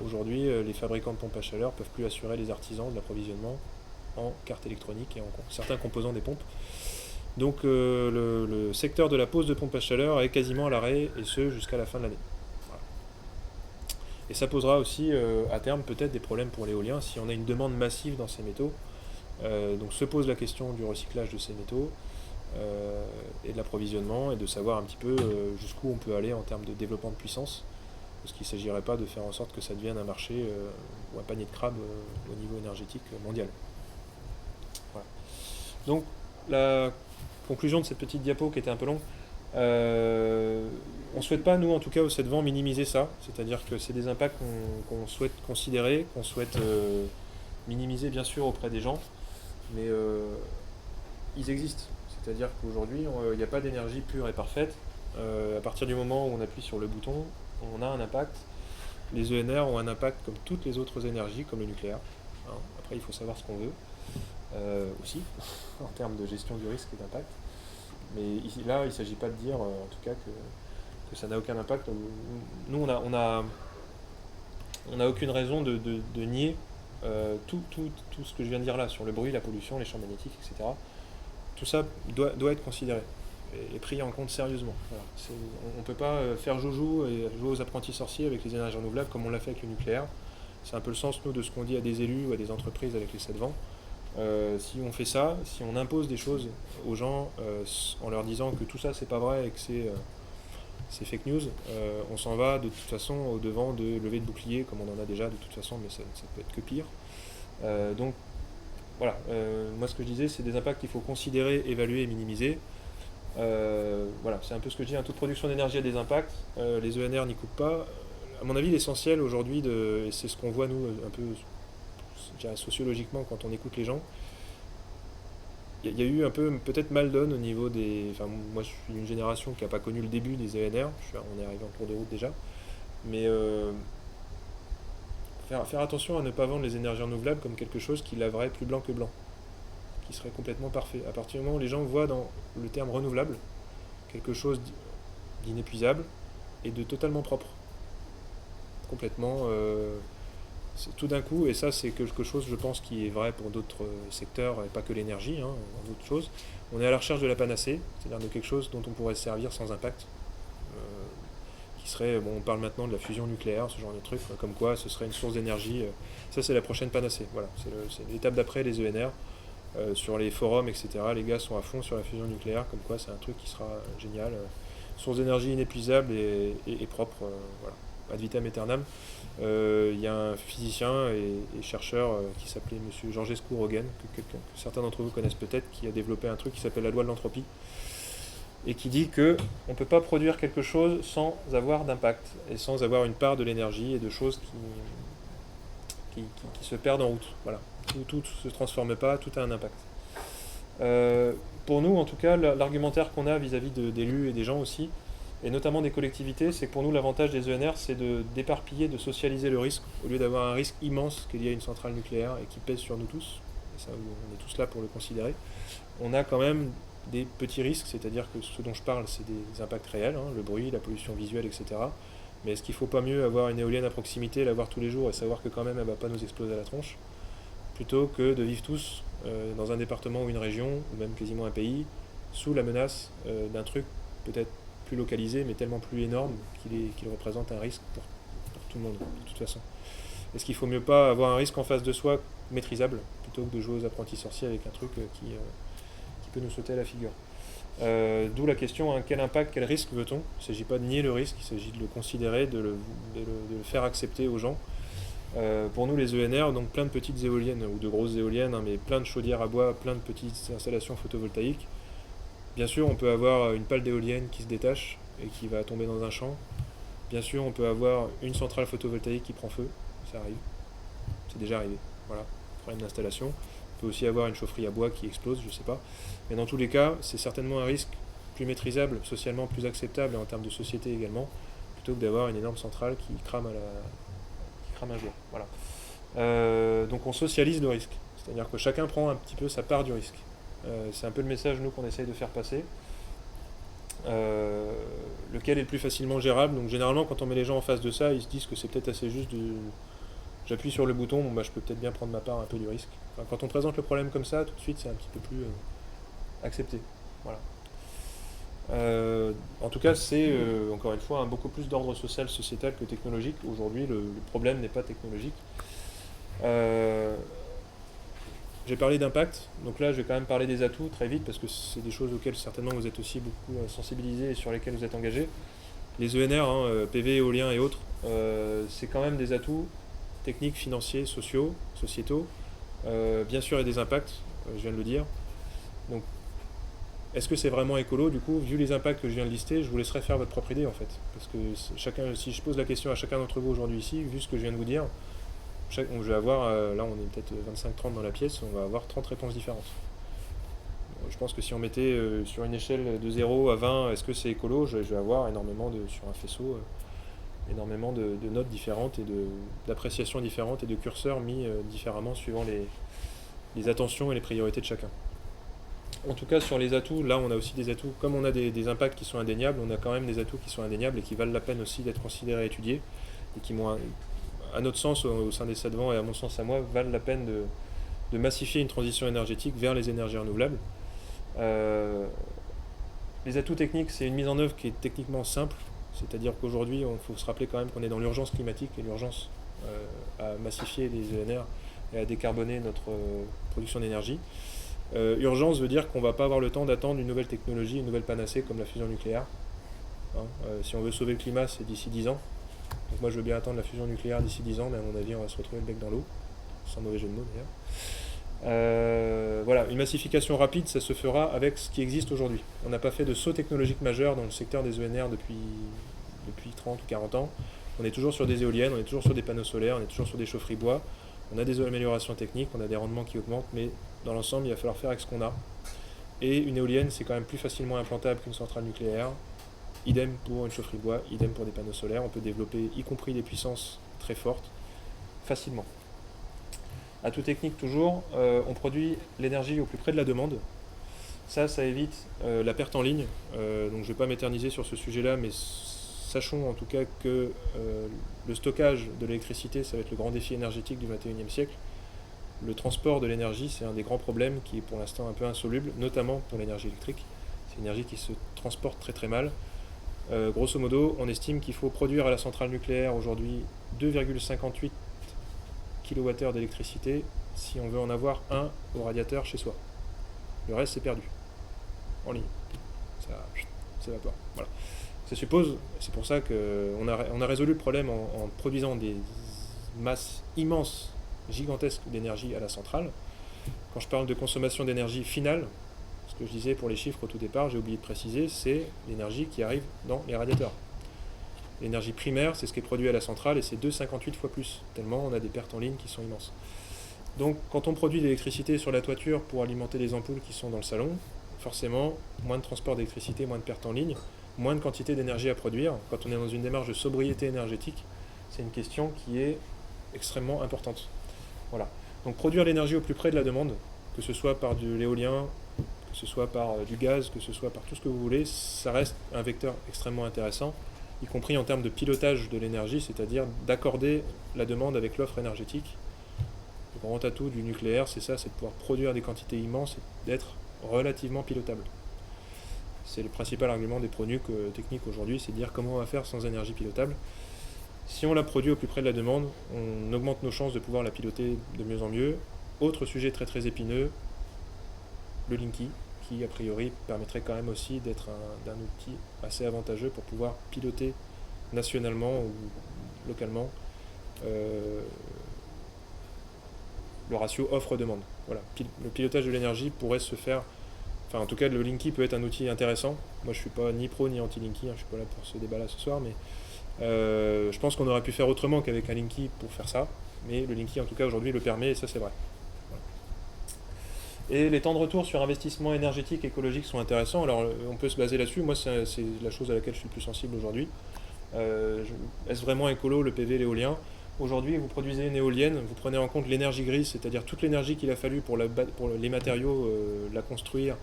aujourd'hui les fabricants de pompes à chaleur ne peuvent plus assurer les artisans de l'approvisionnement en cartes électroniques et en certains composants des pompes. Donc le secteur de la pose de pompes à chaleur est quasiment à l'arrêt et ce jusqu'à la fin de l'année. Et ça posera aussi à terme peut-être des problèmes pour l'éolien si on a une demande massive dans ces métaux. Donc se pose la question du recyclage de ces métaux et de l'approvisionnement et de savoir un petit peu jusqu'où on peut aller en termes de développement de puissance. Parce qu'il ne s'agirait pas de faire en sorte que ça devienne un marché ou un panier de crabes au niveau énergétique mondial. Voilà. Donc la conclusion de cette petite diapo qui était un peu longue, on ne souhaite pas, nous en tout cas au CEDVAN, minimiser ça, c'est-à-dire que c'est des impacts qu'on souhaite considérer, qu'on souhaite minimiser bien sûr auprès des gens, mais ils existent, c'est-à-dire qu'aujourd'hui il n'y a pas d'énergie pure et parfaite, à partir du moment où on appuie sur le bouton, on a un impact, les ENR ont un impact comme toutes les autres énergies, comme le nucléaire. Hein. Après, il faut savoir ce qu'on veut aussi, en termes de gestion du risque et d'impact. Mais ici, là, il ne s'agit pas de dire, en tout cas, que ça n'a aucun impact. Nous, on n'a aucune raison de nier tout ce que je viens de dire là, sur le bruit, la pollution, les champs magnétiques, etc. Tout ça doit être considéré et pris en compte sérieusement. Voilà. On ne peut pas faire joujou et jouer aux apprentis sorciers avec les énergies renouvelables comme on l'a fait avec le nucléaire. C'est un peu le sens, nous, de ce qu'on dit à des élus ou à des entreprises avec les 7 vents. Si on fait ça, si on impose des choses aux gens en leur disant que tout ça c'est pas vrai et que c'est fake news, on s'en va de toute façon au devant de levée de bouclier comme on en a déjà de toute façon, mais ça peut être que pire. Donc voilà, moi ce que je disais, c'est des impacts qu'il faut considérer, évaluer et minimiser. Voilà, c'est un peu ce que je dis, toute production d'énergie a des impacts, les ENR n'y coupent pas. À mon avis, l'essentiel aujourd'hui, et c'est ce qu'on voit nous un peu je dirais, sociologiquement quand on écoute les gens, il y a eu un peu peut-être mal donne au niveau des... Enfin, moi je suis d'une génération qui n'a pas connu le début des ENR, on est arrivé en cours de route déjà, mais faire attention à ne pas vendre les énergies renouvelables comme quelque chose qui laverait plus blanc que blanc, qui serait complètement parfait. À partir du moment où les gens voient dans le terme renouvelable quelque chose d'inépuisable et de totalement propre, complètement... c'est tout d'un coup, et ça c'est quelque chose je pense qui est vrai pour d'autres secteurs et pas que l'énergie, hein, d'autres choses, on est à la recherche de la panacée, c'est-à-dire de quelque chose dont on pourrait se servir sans impact, qui serait, bon on parle maintenant de la fusion nucléaire, ce genre de truc, comme quoi ce serait une source d'énergie, ça c'est la prochaine panacée, voilà, c'est l'étape d'après les ENR, sur les forums etc, les gars sont à fond sur la fusion nucléaire, comme quoi c'est un truc qui sera génial, source d'énergie inépuisable et propre, voilà, ad vitam aeternam. Il y a un physicien et chercheur qui s'appelait monsieur Georgescu Roegen, que certains d'entre vous connaissent peut-être, qui a développé un truc qui s'appelle la loi de l'entropie, et qui dit qu'on ne peut pas produire quelque chose sans avoir d'impact, et sans avoir une part de l'énergie et de choses qui se perdent en route. Voilà. Tout ne se transforme pas, tout a un impact. Pour nous, en tout cas, l'argumentaire qu'on a vis-à-vis d'élus et des gens aussi, et notamment des collectivités, c'est que pour nous l'avantage des ENR, c'est d'éparpiller, de socialiser le risque, au lieu d'avoir un risque immense qu'il y ait une centrale nucléaire et qui pèse sur nous tous, et ça on est tous là pour le considérer, on a quand même des petits risques, c'est-à-dire que ce dont je parle c'est des impacts réels, hein, le bruit, la pollution visuelle, etc. Mais est-ce qu'il ne faut pas mieux avoir une éolienne à proximité, la voir tous les jours et savoir que quand même elle ne va pas nous exploser à la tronche, plutôt que de vivre tous dans un département ou une région, ou même quasiment un pays, sous la menace d'un truc peut-être plus localisé, mais tellement plus énorme qu'il représente un risque pour tout le monde, de toute façon. Est-ce qu'il ne faut mieux pas avoir un risque en face de soi maîtrisable, plutôt que de jouer aux apprentis sorciers avec un truc qui peut nous sauter à la figure. D'où la question, hein, quel impact, quel risque veut-on? Il ne s'agit pas de nier le risque, il s'agit de le considérer, de le faire accepter aux gens. Pour nous, les ENR, donc plein de petites éoliennes, ou de grosses éoliennes, hein, mais plein de chaudières à bois, plein de petites installations photovoltaïques. Bien sûr, on peut avoir une pale d'éolienne qui se détache et qui va tomber dans un champ. Bien sûr, on peut avoir une centrale photovoltaïque qui prend feu, ça arrive. C'est déjà arrivé, voilà, problème d'installation. On peut aussi avoir une chaufferie à bois qui explose, je ne sais pas. Mais dans tous les cas, c'est certainement un risque plus maîtrisable, socialement plus acceptable et en termes de société également, plutôt que d'avoir une énorme centrale qui crame un jour. Voilà. Donc on socialise le risque, c'est-à-dire que chacun prend un petit peu sa part du risque. C'est un peu le message nous qu'on essaye de faire passer. Lequel est le plus facilement gérable. Donc généralement quand on met les gens en face de ça, ils se disent que c'est peut-être assez juste j'appuie sur le bouton, bon, bah, je peux peut-être bien prendre ma part un peu du risque. Enfin, quand on présente le problème comme ça, tout de suite c'est un petit peu plus accepté. Voilà. En tout cas c'est encore une fois beaucoup plus d'ordre social, sociétal que technologique. Aujourd'hui le problème n'est pas technologique. J'ai parlé d'impact, donc là je vais quand même parler des atouts très vite parce que c'est des choses auxquelles certainement vous êtes aussi beaucoup sensibilisés et sur lesquelles vous êtes engagés. Les ENR, hein, PV, éolien et autres, c'est quand même des atouts techniques, financiers, sociaux, sociétaux. Bien sûr il y a des impacts, je viens de le dire. Donc est-ce que c'est vraiment écolo? Du coup, vu les impacts que je viens de lister, je vous laisserai faire votre propre idée en fait. Parce que si je pose la question à chacun d'entre vous aujourd'hui ici, vu ce que je viens de vous dire, je vais avoir, là on est peut-être 25-30 dans la pièce, on va avoir 30 réponses différentes. Je pense que si on mettait sur une échelle de 0 à 20, est-ce que c'est écolo, je vais avoir énormément sur un faisceau énormément de notes différentes et d'appréciations différentes et de curseurs mis différemment suivant les attentions et les priorités de chacun. En tout cas, sur les atouts, là on a aussi des atouts, comme on a des impacts qui sont indéniables, on a quand même des atouts qui sont indéniables et qui valent la peine aussi d'être considérés et étudiés, et qui, à notre sens, au sein des Sadevant et à mon sens à moi, valent la peine de massifier une transition énergétique vers les énergies renouvelables. Les atouts techniques, c'est une mise en œuvre qui est techniquement simple, c'est-à-dire qu'aujourd'hui, il faut se rappeler quand même qu'on est dans l'urgence climatique et l'urgence à massifier les ENR et à décarboner notre production d'énergie. Urgence veut dire qu'on ne va pas avoir le temps d'attendre une nouvelle technologie, une nouvelle panacée comme la fusion nucléaire. Si on veut sauver le climat, c'est d'ici 10 ans. Donc moi je veux bien attendre la fusion nucléaire d'ici 10 ans, mais à mon avis on va se retrouver le bec dans l'eau, sans mauvais jeu de mots d'ailleurs. Voilà, une massification rapide, ça se fera avec ce qui existe aujourd'hui. On n'a pas fait de saut technologique majeur dans le secteur des ENR depuis 30 ou 40 ans. On est toujours sur des éoliennes, on est toujours sur des panneaux solaires, on est toujours sur des chaufferies bois. On a des améliorations techniques, on a des rendements qui augmentent, mais dans l'ensemble, il va falloir faire avec ce qu'on a. Et une éolienne, c'est quand même plus facilement implantable qu'une centrale nucléaire. Idem pour une chaufferie bois, idem pour des panneaux solaires. On peut développer, y compris des puissances très fortes, facilement. Atout technique toujours, on produit l'énergie au plus près de la demande. Ça évite la perte en ligne. Donc je ne vais pas m'éterniser sur ce sujet-là, mais sachons en tout cas que le stockage de l'électricité, ça va être le grand défi énergétique du XXIe siècle. Le transport de l'énergie, c'est un des grands problèmes qui est pour l'instant un peu insoluble, notamment pour l'énergie électrique. C'est une énergie qui se transporte très très mal. Grosso modo, on estime qu'il faut produire à la centrale nucléaire aujourd'hui 2,58 kWh d'électricité si on veut en avoir un au radiateur chez soi. Le reste, c'est perdu. En ligne. Ça s'évapore. Voilà. Ça suppose, c'est pour ça qu'on a résolu le problème en produisant des masses immenses, gigantesques d'énergie à la centrale. Quand je parle de consommation d'énergie finale, ce que je disais pour les chiffres au tout départ, j'ai oublié de préciser, c'est l'énergie qui arrive dans les radiateurs. L'énergie primaire, c'est ce qui est produit à la centrale et c'est 2,58 fois plus, tellement on a des pertes en ligne qui sont immenses. Donc quand on produit de l'électricité sur la toiture pour alimenter les ampoules qui sont dans le salon, forcément, moins de transport d'électricité, moins de pertes en ligne, moins de quantité d'énergie à produire. Quand on est dans une démarche de sobriété énergétique, c'est une question qui est extrêmement importante. Voilà. Donc produire l'énergie au plus près de la demande, que ce soit par de l'éolien, que ce soit par du gaz, que ce soit par tout ce que vous voulez, ça reste un vecteur extrêmement intéressant, y compris en termes de pilotage de l'énergie, c'est-à-dire d'accorder la demande avec l'offre énergétique. Le grand atout du nucléaire, c'est ça, c'est de pouvoir produire des quantités immenses et d'être relativement pilotable. C'est le principal argument des pro-nuc techniques aujourd'hui, c'est de dire comment on va faire sans énergie pilotable. Si on la produit au plus près de la demande, on augmente nos chances de pouvoir la piloter de mieux en mieux. Autre sujet très très épineux, le Linky, qui a priori permettrait quand même aussi d'être d'un outil assez avantageux pour pouvoir piloter nationalement ou localement le ratio offre-demande. Voilà. Le pilotage de l'énergie pourrait se faire, enfin en tout cas le Linky peut être un outil intéressant. Moi je suis pas ni pro ni anti-Linky, je suis pas là pour ce débat là ce soir, mais je pense qu'on aurait pu faire autrement qu'avec un Linky pour faire ça, mais le Linky en tout cas aujourd'hui le permet et ça c'est vrai. Et les temps de retour sur investissement énergétique écologique sont intéressants. Alors on peut se baser là-dessus. Moi c'est la chose à laquelle je suis le plus sensible aujourd'hui. Est-ce vraiment écolo le PV, l'éolien? Aujourd'hui vous produisez une éolienne, vous prenez en compte l'énergie grise, c'est-à-dire toute l'énergie qu'il a fallu pour les matériaux, la construire,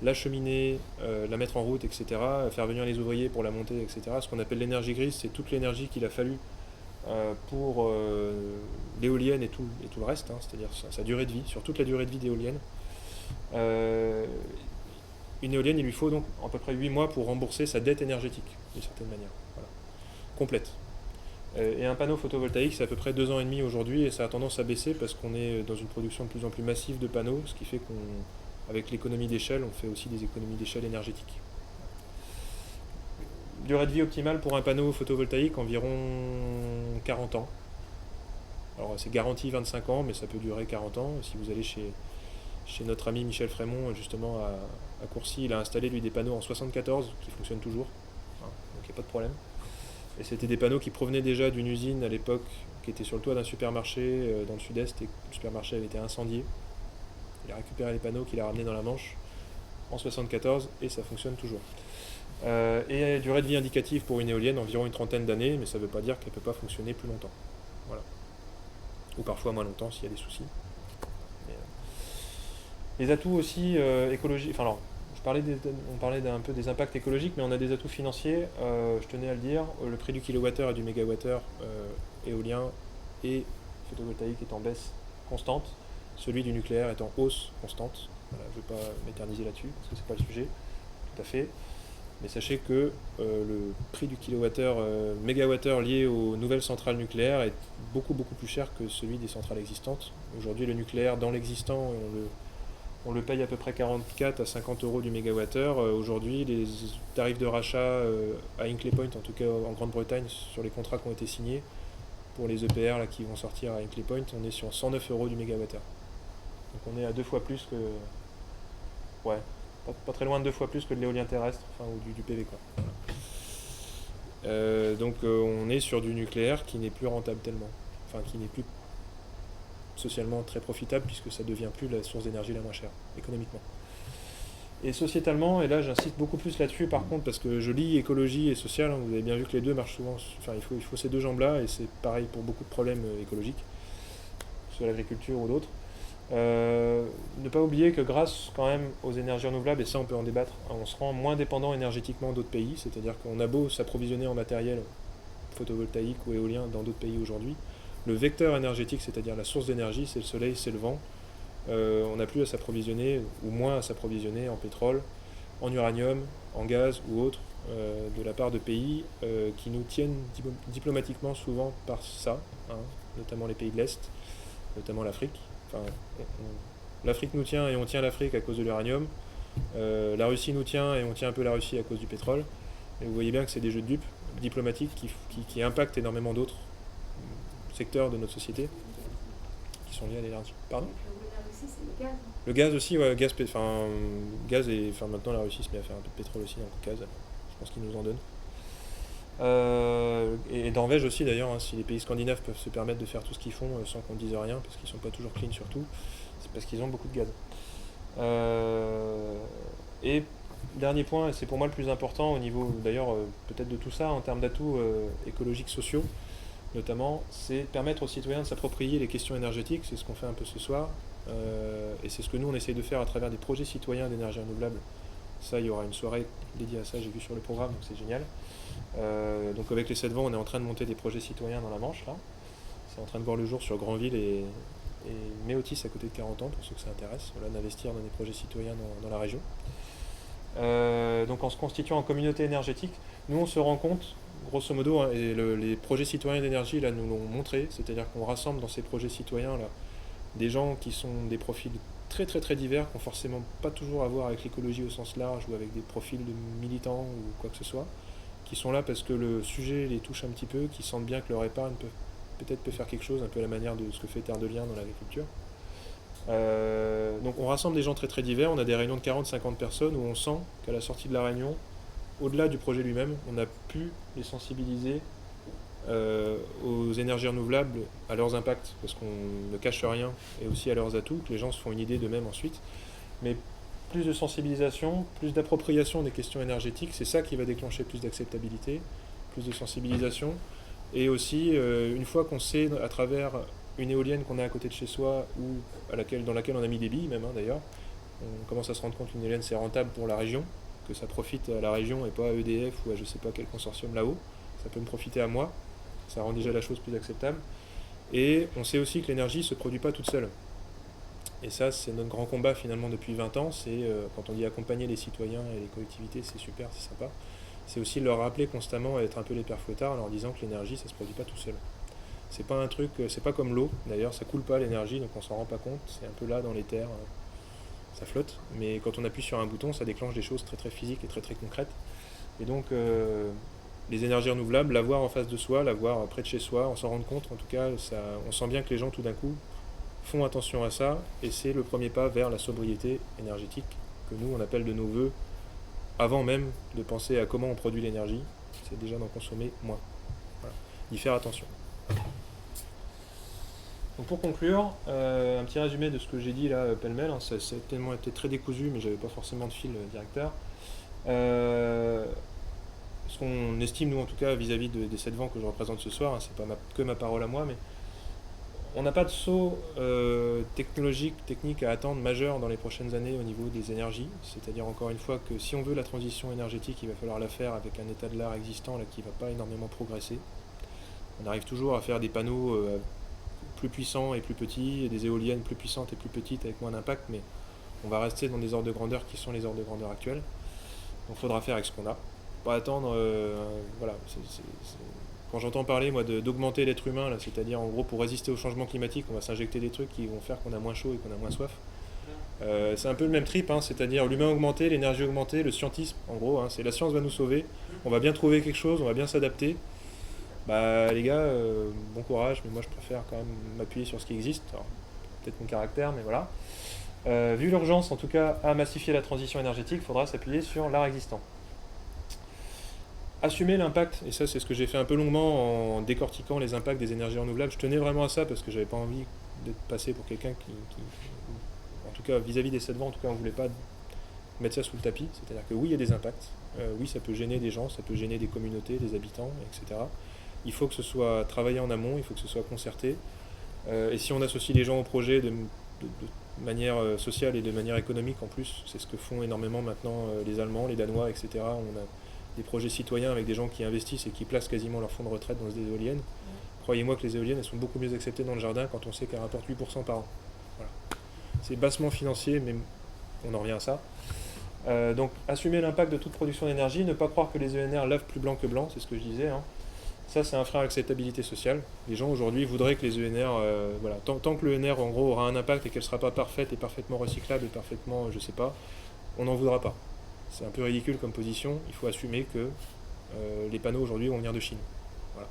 l'acheminer, la mettre en route, etc., faire venir les ouvriers pour la monter, etc. Ce qu'on appelle l'énergie grise, c'est toute l'énergie qu'il a fallu pour l'éolienne et tout le reste, c'est-à-dire sa durée de vie, sur toute la durée de vie d'éolienne. Une éolienne, il lui faut donc à peu près 8 mois pour rembourser sa dette énergétique, d'une certaine manière, voilà. Complète. Et un panneau photovoltaïque, c'est à peu près 2 ans et demi aujourd'hui, et ça a tendance à baisser parce qu'on est dans une production de plus en plus massive de panneaux, ce qui fait qu'avec l'économie d'échelle, on fait aussi des économies d'échelle énergétiques. Durée de vie optimale pour un panneau photovoltaïque, environ 40 ans. Alors c'est garanti 25 ans, mais ça peut durer 40 ans. Si vous allez chez notre ami Michel Frémont, justement à Courcy, il a installé lui des panneaux en 74 qui fonctionnent toujours, donc il n'y a pas de problème. Et c'était des panneaux qui provenaient déjà d'une usine à l'époque qui était sur le toit d'un supermarché dans le sud-est, et le supermarché avait été incendié. Il a récupéré les panneaux qu'il a ramenés dans la Manche en 74 et ça fonctionne toujours. Et durée de vie indicative pour une éolienne, environ une trentaine d'années, mais ça ne veut pas dire qu'elle ne peut pas fonctionner plus longtemps. Voilà. Ou parfois moins longtemps s'il y a des soucis. Mais, les atouts aussi écologiques, enfin alors, on parlait un peu des impacts écologiques, mais on a des atouts financiers, je tenais à le dire, le prix du kilowattheure et du mégawattheure éolien et photovoltaïque est en baisse constante, celui du nucléaire est en hausse constante. Voilà, je ne vais pas m'éterniser là-dessus, parce que ce n'est pas le sujet, tout à fait. Mais sachez que le prix du kilowattheure, mégawattheure lié aux nouvelles centrales nucléaires est beaucoup plus cher que celui des centrales existantes. Aujourd'hui, le nucléaire dans l'existant, on le paye à peu près 44 à 50 euros du mégawattheure. Aujourd'hui, les tarifs de rachat à Hinkley Point, en tout cas en Grande-Bretagne, sur les contrats qui ont été signés, pour les EPR là, qui vont sortir à Hinkley Point, on est sur 109 euros du mégawattheure. Donc on est à 2 fois plus que... Ouais, pas très loin de 2 fois plus que de l'éolien terrestre, enfin, ou du PV, quoi. Voilà. Donc on est sur du nucléaire qui n'est plus rentable tellement, enfin qui n'est plus socialement très profitable puisque ça ne devient plus la source d'énergie la moins chère, économiquement. Et sociétalement, et là j'insiste beaucoup plus là-dessus par contre parce que je lis écologie et social, hein, vous avez bien vu que les deux marchent souvent, enfin il faut ces deux jambes-là et c'est pareil pour beaucoup de problèmes écologiques, que ce soit l'agriculture ou d'autres. Ne pas oublier que grâce quand même aux énergies renouvelables, et ça on peut en débattre, on se rend moins dépendant énergétiquement d'autres pays, c'est-à-dire qu'on a beau s'approvisionner en matériel photovoltaïque ou éolien dans d'autres pays aujourd'hui, le vecteur énergétique, c'est-à-dire la source d'énergie, c'est le soleil, c'est le vent. On n'a plus à s'approvisionner, ou moins à s'approvisionner en pétrole, en uranium, en gaz ou autre, de la part de pays qui nous tiennent diplomatiquement souvent par ça, hein, notamment les pays de l'Est, notamment l'Afrique. Enfin, l'Afrique nous tient et on tient l'Afrique à cause de l'uranium. La Russie nous tient et on tient un peu la Russie à cause du pétrole. Et vous voyez bien que c'est des jeux de dupes diplomatiques qui impactent énormément d'autres secteurs de notre société qui sont liés à l'énergie. Pardon ? La Russie, c'est le gaz. Le gaz aussi, ouais, gaz et maintenant la Russie se met à faire un peu de pétrole aussi, donc gaz, je pense qu'ils nous en donnent. Et Norvège aussi d'ailleurs, hein, si les pays scandinaves peuvent se permettre de faire tout ce qu'ils font sans qu'on dise rien, parce qu'ils sont pas toujours clean surtout, c'est parce qu'ils ont beaucoup de gaz. Et dernier point, et c'est pour moi le plus important au niveau d'ailleurs peut-être de tout ça en termes d'atouts écologiques sociaux, notamment, c'est permettre aux citoyens de s'approprier les questions énergétiques, c'est ce qu'on fait un peu ce soir, et c'est ce que nous on essaye de faire à travers des projets citoyens d'énergie renouvelable. Ça, il y aura une soirée dédiée à ça, j'ai vu sur le programme, donc c'est génial. Donc avec les 7 vents, on est en train de monter des projets citoyens dans la Manche, là. C'est en train de voir le jour sur Granville et Méotis à côté de 40 ans, pour ceux que ça intéresse, voilà, d'investir dans des projets citoyens dans la région. Donc en se constituant en communauté énergétique, nous on se rend compte, grosso modo, hein, et les projets citoyens d'énergie là nous l'ont montré, c'est-à-dire qu'on rassemble dans ces projets citoyens là des gens qui sont des profils très divers, qui n'ont forcément pas toujours à voir avec l'écologie au sens large ou avec des profils de militants ou quoi que ce soit, qui sont là parce que le sujet les touche un petit peu, qui sentent bien que leur épargne peut faire quelque chose, un peu à la manière de ce que fait Terre de Liens dans l'agriculture. Donc on rassemble des gens très divers, on a des réunions de 40-50 personnes où on sent qu'à la sortie de la réunion, au-delà du projet lui-même, on a pu les sensibiliser aux énergies renouvelables, à leurs impacts, parce qu'on ne cache rien, et aussi à leurs atouts, que les gens se font une idée d'eux-mêmes ensuite. Mais plus de sensibilisation, plus d'appropriation des questions énergétiques, c'est ça qui va déclencher plus d'acceptabilité, plus de sensibilisation, et aussi, une fois qu'on sait à travers une éolienne qu'on a à côté de chez soi, ou dans laquelle on a mis des billes même, hein, d'ailleurs, on commence à se rendre compte qu'une éolienne c'est rentable pour la région, que ça profite à la région et pas à EDF ou à je sais pas quel consortium là-haut, ça peut me profiter à moi, ça rend déjà la chose plus acceptable. Et on sait aussi que l'énergie ne se produit pas toute seule. Et ça, c'est notre grand combat finalement depuis 20 ans, c'est quand on dit accompagner les citoyens et les collectivités, c'est super, c'est sympa. C'est aussi leur rappeler constamment et être un peu les pères fouettards en leur disant que l'énergie, ça ne se produit pas tout seul. C'est pas un truc, c'est pas comme l'eau, d'ailleurs, ça coule pas l'énergie, donc on s'en rend pas compte, c'est un peu là dans les terres, ça flotte, mais quand on appuie sur un bouton, ça déclenche des choses très physiques et très concrètes. Et donc, les énergies renouvelables, l'avoir en face de soi, l'avoir près de chez soi, on s'en rend compte, en tout cas, on sent bien que les gens tout d'un coup font attention à ça, et c'est le premier pas vers la sobriété énergétique que nous on appelle de nos voeux, avant même de penser à comment on produit l'énergie, c'est déjà d'en consommer moins. Voilà. D'y faire attention. Donc pour conclure, un petit résumé de ce que j'ai dit là pêle-mêle, ça a tellement été très décousu, mais j'avais pas forcément de fil directeur. ce qu'on estime, nous en tout cas, vis-à-vis des 7 vents que je représente ce soir, hein, c'est pas que ma parole à moi, mais on n'a pas de saut technologique, technique à attendre majeur dans les prochaines années au niveau des énergies. C'est-à-dire, encore une fois, que si on veut la transition énergétique, il va falloir la faire avec un état de l'art existant là, qui ne va pas énormément progresser. On arrive toujours à faire des panneaux plus puissants et plus petits, et des éoliennes plus puissantes et plus petites avec moins d'impact, mais on va rester dans des ordres de grandeur qui sont les ordres de grandeur actuels. Donc il faudra faire avec ce qu'on a. Pas attendre, voilà. Quand j'entends parler moi d'augmenter l'être humain, là, c'est-à-dire en gros pour résister au changement climatique, on va s'injecter des trucs qui vont faire qu'on a moins chaud et qu'on a moins soif. C'est un peu le même trip, hein, c'est-à-dire l'humain augmenté, l'énergie augmentée, le scientisme, en gros, hein, c'est la science va nous sauver, on va bien trouver quelque chose, on va bien s'adapter. Bah les gars, bon courage, mais moi je préfère quand même m'appuyer sur ce qui existe. Alors, peut-être mon caractère, mais voilà. Vu l'urgence en tout cas à massifier la transition énergétique, il faudra s'appuyer sur l'art existant. Assumer l'impact, et ça c'est ce que j'ai fait un peu longuement en décortiquant les impacts des énergies renouvelables. Je tenais vraiment à ça parce que j'avais pas envie d'être passé pour quelqu'un qui en tout cas vis-à-vis des 7 vents, en tout cas on voulait pas mettre ça sous le tapis. C'est-à-dire que oui il y a des impacts, oui ça peut gêner des gens, ça peut gêner des communautés, des habitants, etc. Il faut que ce soit travaillé en amont, il faut que ce soit concerté. Et si on associe les gens au projet de manière sociale et de manière économique en plus, c'est ce que font énormément maintenant les Allemands, les Danois, etc. On a des projets citoyens avec des gens qui investissent et qui placent quasiment leur fonds de retraite dans des éoliennes. Croyez-moi que les éoliennes elles sont beaucoup mieux acceptées dans le jardin quand on sait qu'elles rapportent 8% par an. Voilà. C'est bassement financier, mais on en revient à ça. Donc assumer l'impact de toute production d'énergie, ne pas croire que les ENR lavent plus blanc que blanc, c'est ce que je disais. Hein. Ça c'est un frein à l'acceptabilité sociale. Les gens aujourd'hui voudraient que les ENR, voilà, tant que l'ENR en gros aura un impact et qu'elle ne sera pas parfaite et parfaitement recyclable et parfaitement, je sais pas, on n'en voudra pas. C'est un peu ridicule comme position, il faut assumer que les panneaux aujourd'hui vont venir de Chine. Voilà.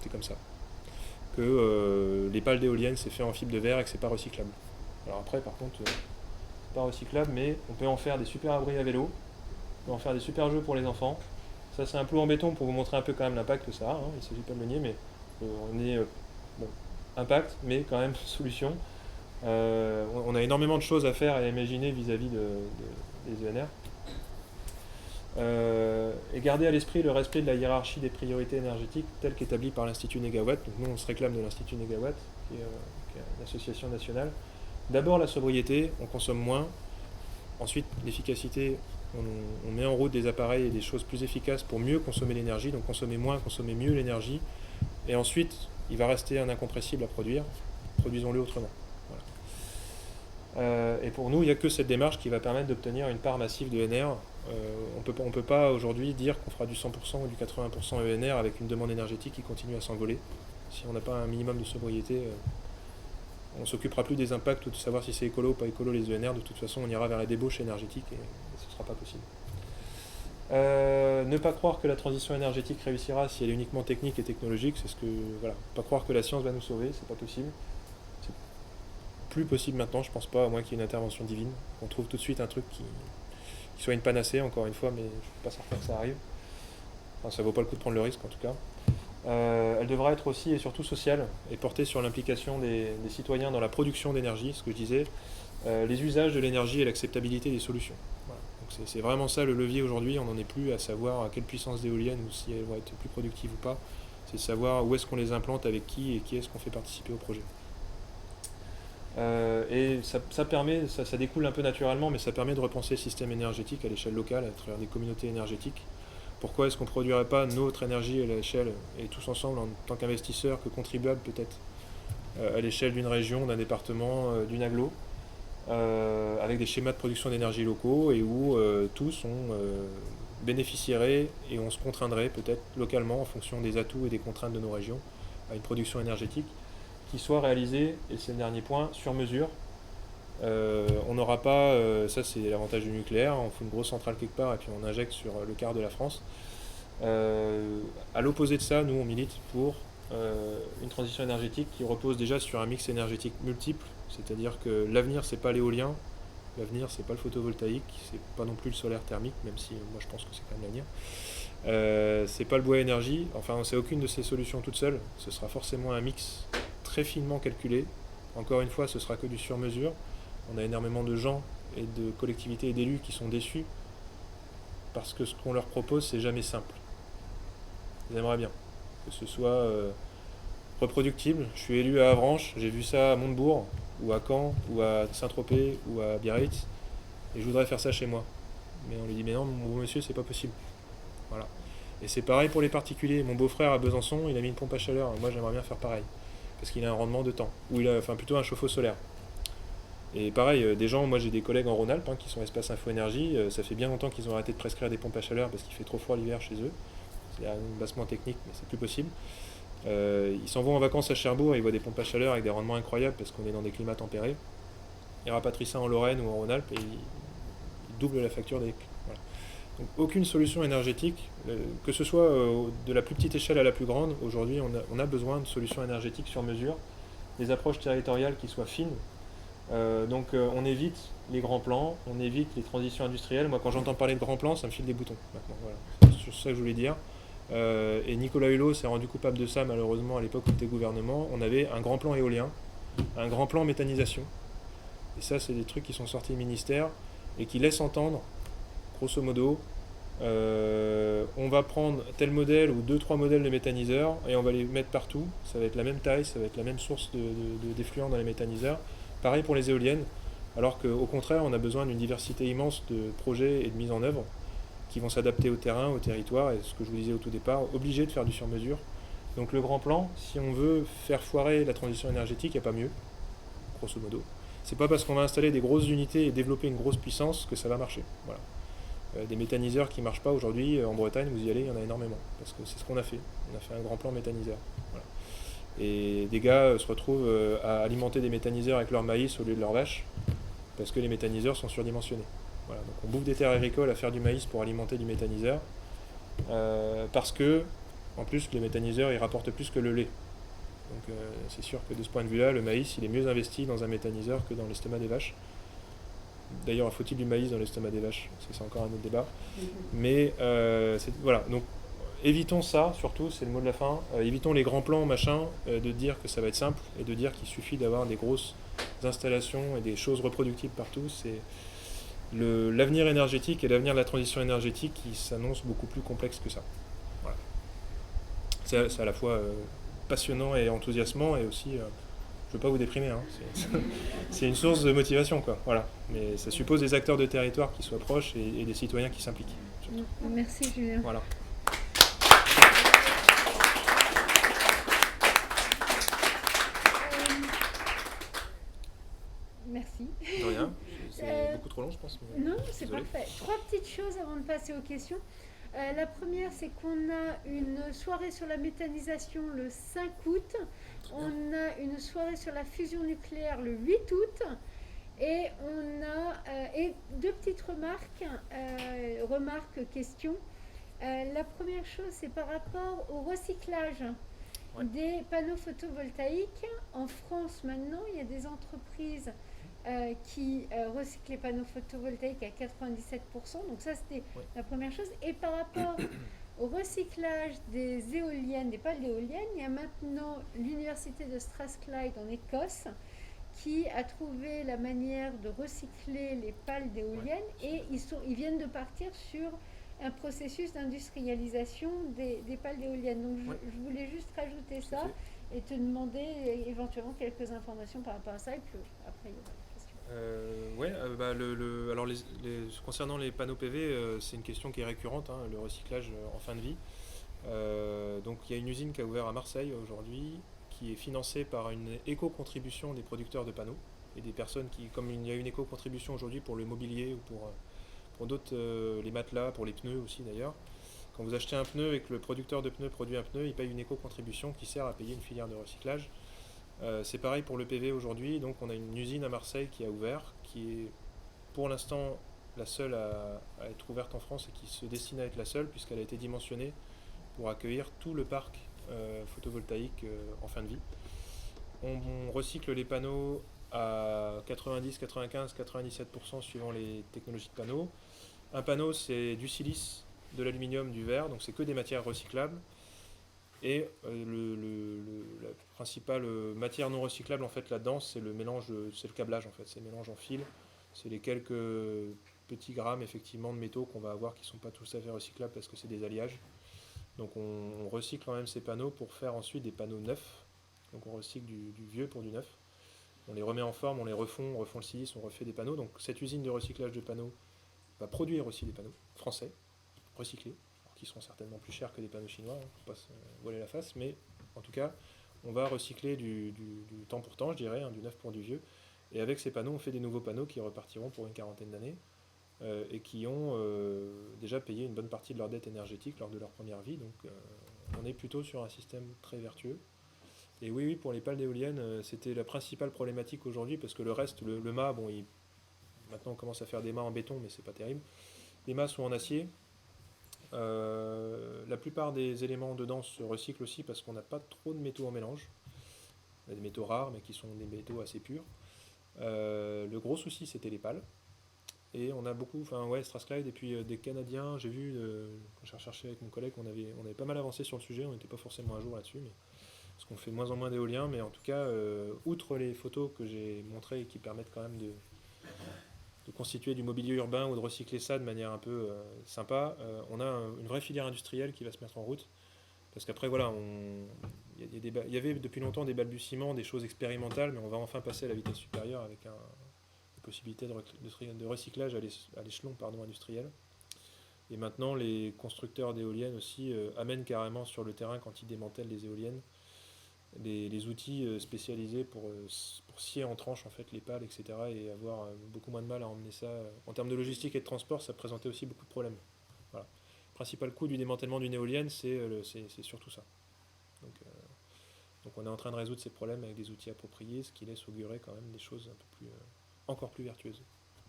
C'est comme ça. Que les pales d'éoliennes c'est fait en fibre de verre et que c'est pas recyclable. Alors après par contre, c'est pas recyclable, mais on peut en faire des super abris à vélo, on peut en faire des super jeux pour les enfants. Ça c'est un plou en béton pour vous montrer un peu quand même l'impact que ça a, hein. Il ne s'agit pas de le nier, mais on est bon, impact, mais quand même solution. On a énormément de choses à faire et à imaginer vis-à-vis des ENR. Et garder à l'esprit le respect de la hiérarchie des priorités énergétiques telle qu'établie par l'Institut Négawatt. Donc nous on se réclame de l'Institut Négawatt, qui est une association nationale. D'abord la sobriété, on consomme moins. Ensuite l'efficacité, on met en route des appareils et des choses plus efficaces pour mieux consommer l'énergie, donc consommer moins, consommer mieux l'énergie. Et ensuite il va rester un incompressible à produire, produisons-le autrement. Et pour nous, il n'y a que cette démarche qui va permettre d'obtenir une part massive de ENR. On ne peut pas aujourd'hui dire qu'on fera du 100% ou du 80% ENR avec une demande énergétique qui continue à s'envoler. Si on n'a pas un minimum de sobriété, on ne s'occupera plus des impacts ou de savoir si c'est écolo ou pas écolo les ENR. De toute façon, on ira vers la débauche énergétique et ce ne sera pas possible. Ne pas croire que la transition énergétique réussira si elle est uniquement technique et technologique, c'est ce que voilà. Pas croire que la science va nous sauver, c'est pas possible. Plus possible maintenant, je pense pas, à moins qu'il y ait une intervention divine, qu'on trouve tout de suite un truc qui soit une panacée, encore une fois, mais je ne suis pas certain que ça arrive. Enfin, ça vaut pas le coup de prendre le risque en tout cas. Elle devra être aussi et surtout sociale et porter sur l'implication des citoyens dans la production d'énergie, ce que je disais, les usages de l'énergie et l'acceptabilité des solutions. Voilà. Donc c'est vraiment ça le levier aujourd'hui, on n'en est plus à savoir à quelle puissance d'éoliennes ou si elles vont être plus productives ou pas, c'est de savoir où est-ce qu'on les implante, avec qui et qui est-ce qu'on fait participer au projet. Et ça permet, ça découle un peu naturellement, mais ça permet de repenser le système énergétique à l'échelle locale, à travers des communautés énergétiques. Pourquoi est-ce qu'on ne produirait pas notre énergie à l'échelle, et tous ensemble, en tant qu'investisseurs, que contribuables peut-être, à l'échelle d'une région, d'un département, d'une agglo, avec des schémas de production d'énergie locaux, et où tous on bénéficierait et on se contraindrait peut-être localement, en fonction des atouts et des contraintes de nos régions, à une production énergétique qui soit réalisé, et c'est le dernier point, sur mesure. On n'aura pas, ça c'est l'avantage du nucléaire, on fait une grosse centrale quelque part et puis on injecte sur le quart de la France. À l'opposé de ça, nous on milite pour une transition énergétique qui repose déjà sur un mix énergétique multiple, c'est-à-dire que l'avenir c'est pas l'éolien, l'avenir c'est pas le photovoltaïque, c'est pas non plus le solaire thermique, même si moi je pense que c'est quand même l'avenir. C'est pas le bois énergie, enfin c'est aucune de ces solutions toute seule, ce sera forcément un mix très finement calculé. Encore une fois, ce sera que du sur-mesure. On a énormément de gens et de collectivités et d'élus qui sont déçus parce que ce qu'on leur propose, c'est jamais simple. Ils aimeraient bien que ce soit reproductible. Je suis élu à Avranches, j'ai vu ça à Montebourg, ou à Caen, ou à Saint-Tropez, ou à Biarritz, et je voudrais faire ça chez moi. Mais on lui dit, mais non, mon monsieur, c'est pas possible. Voilà. Et c'est pareil pour les particuliers. Mon beau-frère à Besançon, il a mis une pompe à chaleur, et moi j'aimerais bien faire pareil, parce qu'il a un rendement de temps, ou il a, enfin plutôt un chauffe-eau solaire. Et pareil, des gens, moi j'ai des collègues en Rhône-Alpes qui sont Espace Info Énergie, ça fait bien longtemps qu'ils ont arrêté de prescrire des pompes à chaleur parce qu'il fait trop froid l'hiver chez eux. C'est un bassement technique, mais c'est plus possible. Ils s'en vont en vacances à Cherbourg et ils voient des pompes à chaleur avec des rendements incroyables parce qu'on est dans des climats tempérés. Ils rapatrient ça en Lorraine ou en Rhône-Alpes et ils doublent la facture des. Voilà. Donc aucune solution énergétique, que ce soit de la plus petite échelle à la plus grande, aujourd'hui on a besoin de solutions énergétiques sur mesure, des approches territoriales qui soient fines. Donc on évite les grands plans, on évite les transitions industrielles. Moi quand j'entends parler de grands plans, ça me file des boutons maintenant. Voilà. C'est ça que je voulais dire. Et Nicolas Hulot s'est rendu coupable de ça malheureusement à l'époque où il était gouvernement. On avait un grand plan éolien, un grand plan méthanisation. Et ça c'est des trucs qui sont sortis du ministère et qui laissent entendre, grosso modo, on va prendre tel modèle ou 2-3 modèles de méthaniseurs et on va les mettre partout. Ça va être la même taille, ça va être la même source d'effluents dans les méthaniseurs. Pareil pour les éoliennes, alors qu'au contraire, on a besoin d'une diversité immense de projets et de mise en œuvre qui vont s'adapter au terrain, au territoire, et ce que je vous disais au tout départ, obligé de faire du sur-mesure. Donc le grand plan, si on veut faire foirer la transition énergétique, il n'y a pas mieux, grosso modo. C'est pas parce qu'on va installer des grosses unités et développer une grosse puissance que ça va marcher. Voilà. Des méthaniseurs qui ne marchent pas aujourd'hui, en Bretagne, vous y allez, il y en a énormément, parce que c'est ce qu'on a fait. On a fait un grand plan méthaniseur. Voilà. Et des gars se retrouvent à alimenter des méthaniseurs avec leur maïs au lieu de leur vache, parce que les méthaniseurs sont surdimensionnés. Voilà, donc on bouffe des terres agricoles à faire du maïs pour alimenter du méthaniseur, parce que, en plus, les méthaniseurs, ils rapportent plus que le lait. Donc c'est sûr que de ce point de vue-là, le maïs, il est mieux investi dans un méthaniseur que dans l'estomac des vaches. D'ailleurs, faut-il du maïs dans l'estomac des vaches? C'est encore un autre débat. Mais voilà, donc évitons ça, surtout, c'est le mot de la fin. Évitons les grands plans, machin, de dire que ça va être simple et de dire qu'il suffit d'avoir des grosses installations et des choses reproductibles partout. C'est l'avenir énergétique et l'avenir de la transition énergétique qui s'annonce beaucoup plus complexe que ça. Voilà. C'est à la fois passionnant et enthousiasmant et aussi, je ne veux pas vous déprimer, hein, c'est une source de motivation, quoi. Voilà. Mais ça suppose des acteurs de territoire qui soient proches et des citoyens qui s'impliquent. Merci Julien. Voilà. Merci. De rien. C'est beaucoup trop long, je pense. Mais... Non, c'est désolé. parfait. 3 petites choses avant de passer aux questions. La première, c'est qu'on a une soirée sur la méthanisation le 5 août. On a une soirée sur la fusion nucléaire le 8 août. Et on a et 2 petites remarques, questions. La première chose, c'est par rapport au recyclage des panneaux photovoltaïques. En France, maintenant, il y a des entreprises qui recyclent les panneaux photovoltaïques à 97%. Donc ça, c'était la première chose. Et par rapport au recyclage des éoliennes, des pales d'éoliennes, il y a maintenant l'université de Strathclyde en Écosse qui a trouvé la manière de recycler les pales d'éoliennes et ils viennent de partir sur un processus d'industrialisation des pales d'éoliennes. Donc je voulais juste rajouter ça et te demander éventuellement quelques informations par rapport à ça et puis après il y aura des questions. Alors concernant les panneaux PV, c'est une question qui est récurrente, hein, le recyclage en fin de vie. Donc il y a une usine qui a ouvert à Marseille aujourd'hui, qui est financée par une éco-contribution des producteurs de panneaux et des personnes qui, comme il y a une éco-contribution aujourd'hui pour le mobilier ou pour d'autres, les matelas, pour les pneus aussi d'ailleurs. Quand vous achetez un pneu et que le producteur de pneus produit un pneu, il paye une éco-contribution qui sert à payer une filière de recyclage. C'est pareil pour le PV aujourd'hui, donc on a une usine à Marseille qui a ouvert, qui est pour l'instant la seule à être ouverte en France et qui se destine à être la seule puisqu'elle a été dimensionnée pour accueillir tout le parc photovoltaïque en fin de vie. On recycle les panneaux à 90, 95, 97% suivant les technologies de panneaux. Un panneau, c'est du silice, de l'aluminium, du verre, donc c'est que des matières recyclables. Et la principale matière non recyclable en fait là-dedans, c'est le mélange, c'est le câblage en fait, c'est le mélange en fil, c'est les quelques petits grammes effectivement de métaux qu'on va avoir qui ne sont pas tout à fait recyclables parce que c'est des alliages. Donc on recycle quand même ces panneaux pour faire ensuite des panneaux neufs. Donc on recycle du vieux pour du neuf. On les remet en forme, on les refond, on refond le silice, on refait des panneaux. Donc cette usine de recyclage de panneaux va produire aussi des panneaux français, recyclés, qui seront certainement plus chers que des panneaux chinois, pour pas se voiler la face, mais en tout cas, on va recycler du temps pour temps, je dirais, du neuf pour du vieux. Et avec ces panneaux, on fait des nouveaux panneaux qui repartiront pour une quarantaine d'années et qui ont déjà payé une bonne partie de leur dette énergétique lors de leur première vie. Donc on est plutôt sur un système très vertueux. Et oui, pour les pales d'éoliennes, c'était la principale problématique aujourd'hui, parce que le reste, le mât, maintenant on commence à faire des mâts en béton, mais c'est pas terrible. Les mâts sont en acier. La plupart des éléments dedans se recyclent aussi parce qu'on n'a pas trop de métaux en mélange. On a des métaux rares, mais qui sont des métaux assez purs. Le gros souci, c'était les pales. Et on a beaucoup, Strathclyde et puis des Canadiens, j'ai vu, quand j'ai recherché avec mon collègue, on avait pas mal avancé sur le sujet, on n'était pas forcément à jour là-dessus, mais parce qu'on fait de moins en moins d'éoliens, mais en tout cas, outre les photos que j'ai montrées et qui permettent quand même de constituer du mobilier urbain ou de recycler ça de manière un peu sympa, on a une vraie filière industrielle qui va se mettre en route. Parce qu'après, voilà, il y avait depuis longtemps des balbutiements, des choses expérimentales, mais on va enfin passer à la vitesse supérieure avec une possibilité de recyclage à l'échelon industriel. Et maintenant, les constructeurs d'éoliennes aussi amènent carrément sur le terrain, quand ils démantèlent les éoliennes, les outils spécialisés pour scier en tranches en fait, les pales, etc. et avoir beaucoup moins de mal à emmener ça. En termes de logistique et de transport, ça présentait aussi beaucoup de problèmes. Voilà. Le principal coût du démantèlement d'une éolienne, c'est surtout ça. Donc on est en train de résoudre ces problèmes avec des outils appropriés, ce qui laisse augurer quand même des choses un peu plus, encore plus vertueuses.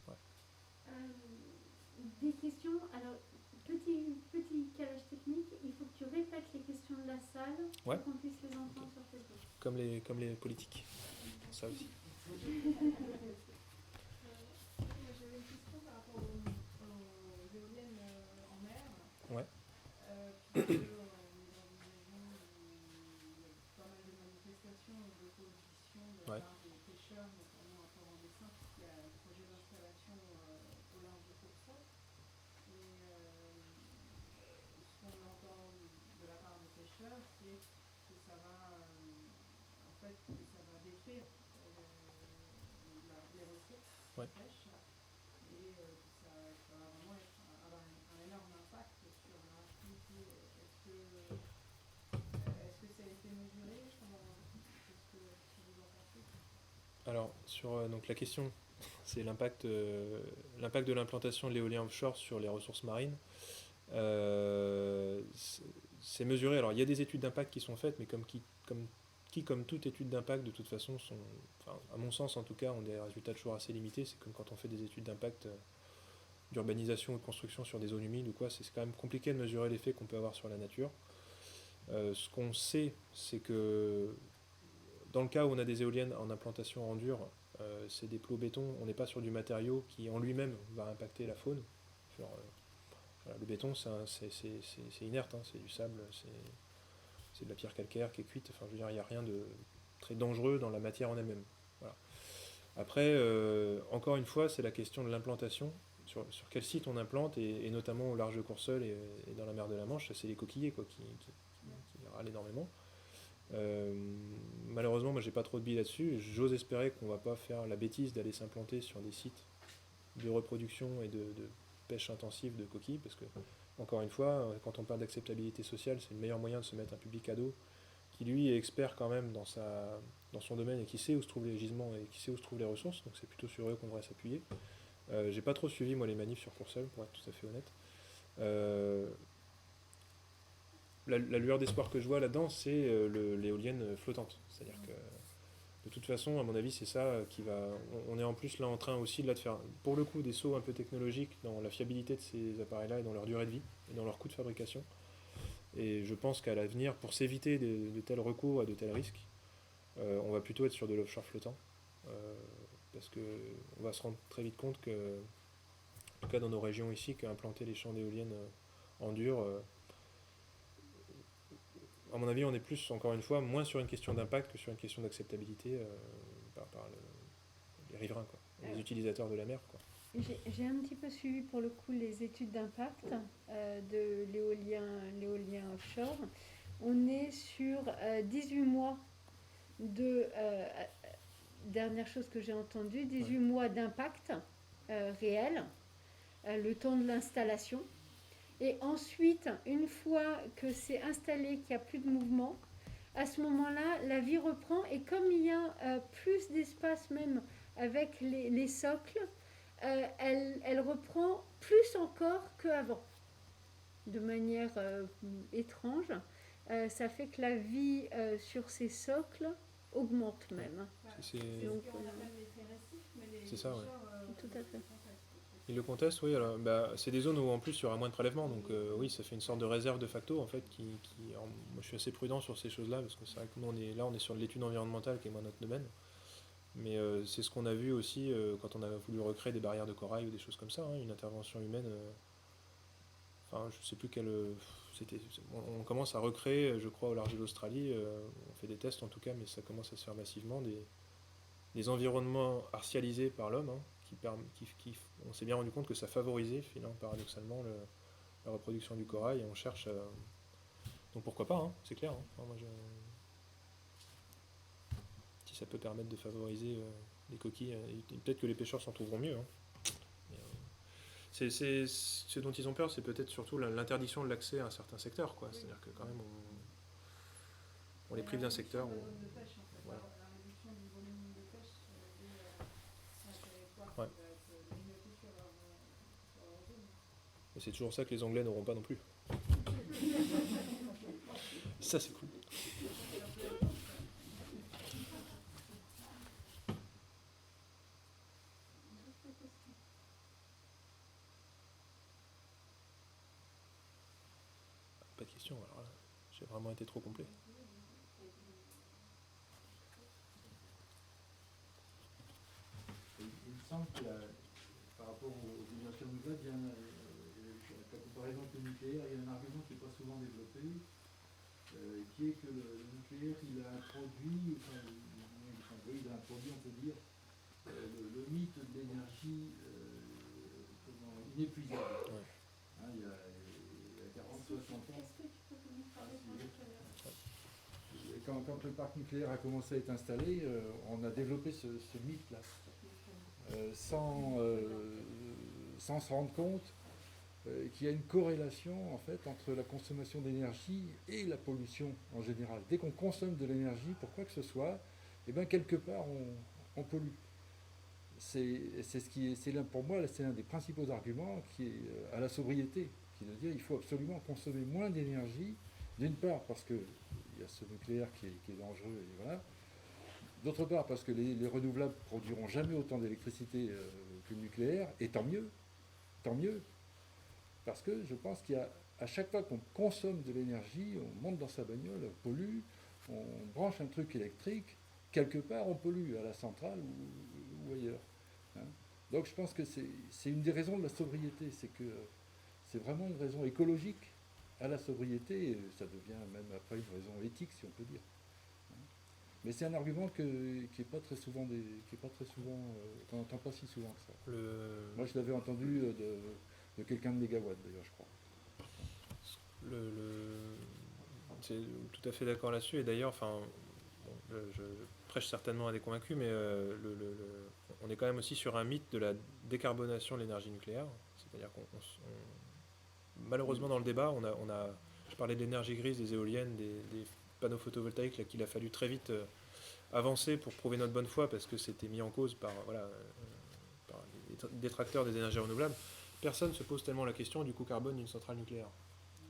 Ouais. Des questions. Alors, petit calage technique, il faut que tu répètes les questions de la salle pour qu'on puisse les entendre sur Facebook. Comme les politiques. Ça aussi. J'avais une question par rapport aux éoliennes en mer. Ouais. Puisque on est dans une région où il y a pas mal de manifestations et d'opposition de la part des pêcheurs, notamment à Port-en-Bessin, qui a un projet d'installation au large de Courcelles. Et ce qu'on entend de la part des pêcheurs, c'est que ça va, détruire les ressources de pêche et ça va vraiment avoir un énorme impact sur leur activité. Est-ce que ça a été mesuré? Qu'est-ce que vous en pensez? Alors, sur donc la question, c'est l'impact de l'implantation de l'éolien offshore sur les ressources marines. C'est mesuré. Alors, il y a des études d'impact qui sont faites, mais comme toute étude d'impact, de toute façon, à mon sens en tout cas, ont des résultats toujours assez limités. C'est comme quand on fait des études d'impact d'urbanisation ou de construction sur des zones humides ou quoi, c'est quand même compliqué de mesurer l'effet qu'on peut avoir sur la nature. Ce qu'on sait, c'est que dans le cas où on a des éoliennes en implantation en dur, c'est des plots béton, on n'est pas sur du matériau qui en lui-même va impacter la faune. Le béton, c'est inerte, hein, c'est du sable, c'est de la pierre calcaire qui est cuite, enfin je veux dire, il n'y a rien de très dangereux dans la matière en elle-même. Voilà. Après, encore une fois, c'est la question de l'implantation, sur quel site on implante, et notamment au large de Courseulles et dans la mer de la Manche, c'est les coquillers qui râlent énormément. Malheureusement, moi j'ai pas trop de billes là-dessus. J'ose espérer qu'on va pas faire la bêtise d'aller s'implanter sur des sites de reproduction et de pêche intensive de coquilles, parce que, encore une fois, quand on parle d'acceptabilité sociale, c'est le meilleur moyen de se mettre un public à dos qui lui est expert quand même dans son domaine et qui sait où se trouvent les gisements et qui sait où se trouvent les ressources, donc c'est plutôt sur eux qu'on devrait s'appuyer. J'ai pas trop suivi moi les manifs sur Courseulles, pour être tout à fait honnête. La lueur d'espoir que je vois là-dedans, c'est l'éolienne flottante. C'est-à-dire que, de toute façon, à mon avis, c'est ça qui va... On est en plus là en train aussi de faire, pour le coup, des sauts un peu technologiques dans la fiabilité de ces appareils-là et dans leur durée de vie et dans leur coût de fabrication. Et je pense qu'à l'avenir, pour s'éviter de tels recours et de tels risques, on va plutôt être sur de l'offshore flottant. Parce qu'on va se rendre très vite compte que, en tout cas dans nos régions ici, qu'implanter les champs d'éoliennes en dur... à mon avis, on est plus, encore une fois, moins sur une question d'impact que sur une question d'acceptabilité par les riverains, quoi, les utilisateurs de la mer, quoi. J'ai un petit peu suivi pour le coup les études d'impact de l'éolien offshore. On est sur 18 mois de, dernière chose que j'ai entendue, 18 mois d'impact réel, le temps de l'installation. Et ensuite, une fois que c'est installé, qu'il n'y a plus de mouvement, à ce moment-là, la vie reprend. Et comme il y a plus d'espace même avec les socles, elle reprend plus encore qu'avant, de manière étrange. Ça fait que la vie sur ces socles augmente même. C'est Donc, On appelle l'effet récif, mais les C'est ça, ouais. pêcheurs, Tout à fait. Ils le contestent, oui. Alors, c'est des zones où en plus il y aura moins de prélèvements, donc oui, ça fait une sorte de réserve de facto en fait. Alors, moi, je suis assez prudent sur ces choses-là parce que c'est vrai que nous on est sur de l'étude environnementale qui est moins notre domaine. Mais c'est ce qu'on a vu aussi quand on a voulu recréer des barrières de corail ou des choses comme ça, hein, une intervention humaine. Enfin, je sais plus quelle. On commence à recréer, je crois, au large de l'Australie. On fait des tests en tout cas, mais ça commence à se faire massivement des environnements artificialisés par l'homme, hein, on s'est bien rendu compte que ça favorisait finalement paradoxalement la reproduction du corail et on cherche donc pourquoi pas, hein, c'est clair, hein. Enfin, moi, si ça peut permettre de favoriser les coquilles, peut-être que les pêcheurs s'en trouveront mieux, hein. Mais, ce dont ils ont peur, c'est peut-être surtout l'interdiction de l'accès à un certain secteur, quoi. C'est-à-dire que quand même on les prive d'un secteur où, voilà. La réduction du volume de pêche sur un territoire Ouais. qui va être limité sur leur zone. Et c'est toujours ça que les Anglais n'auront pas non plus. Ça c'est cool. Pas de question, alors là, j'ai vraiment été trop complet. Il me semble que par rapport aux énergies renouvelables, il y a avec la comparaison avec le nucléaire, il y a un argument qui n'est pas souvent développé, qui est que le nucléaire, il a introduit, il a introduit, on peut dire, le mythe de l'énergie inépuisable. Ouais. Hein, il y a 40-60 ans. Est-ce que tu peux nous parler de nucléaire? Et quand le parc nucléaire a commencé à être installé, on a développé ce mythe-là, sans se rendre compte qu'il y a une corrélation en fait entre la consommation d'énergie et la pollution en général. Dès qu'on consomme de l'énergie pour quoi que ce soit, eh bien quelque part on pollue. Pour moi, c'est l'un des principaux arguments qui est à la sobriété, qui est de dire qu'il faut absolument consommer moins d'énergie, d'une part parce qu'il y a ce nucléaire qui est dangereux, et voilà. D'autre part parce que les renouvelables produiront jamais autant d'électricité que le nucléaire, et tant mieux, parce que je pense qu'à chaque fois qu'on consomme de l'énergie, on monte dans sa bagnole, on pollue, on branche un truc électrique, quelque part on pollue, à la centrale ou ailleurs. Hein. Donc je pense que c'est une des raisons de la sobriété, c'est que c'est vraiment une raison écologique à la sobriété, et ça devient même après une raison éthique, si on peut dire. Mais c'est un argument qui n'est pas très souvent, qu'on n'entend pas si souvent que ça. Moi, je l'avais entendu de quelqu'un de Mégawatt, d'ailleurs, je crois. C'est tout à fait d'accord là-dessus, et d'ailleurs, enfin, bon, je prêche certainement à des convaincus, mais on est quand même aussi sur un mythe de la décarbonation de l'énergie nucléaire. C'est-à-dire malheureusement dans le débat, je parlais de l'énergie grise, des éoliennes, des panneaux photovoltaïques, là, qu'il a fallu très vite avancer pour prouver notre bonne foi, parce que c'était mis en cause par les détracteurs des énergies renouvelables. Personne ne se pose tellement la question du coût carbone d'une centrale nucléaire,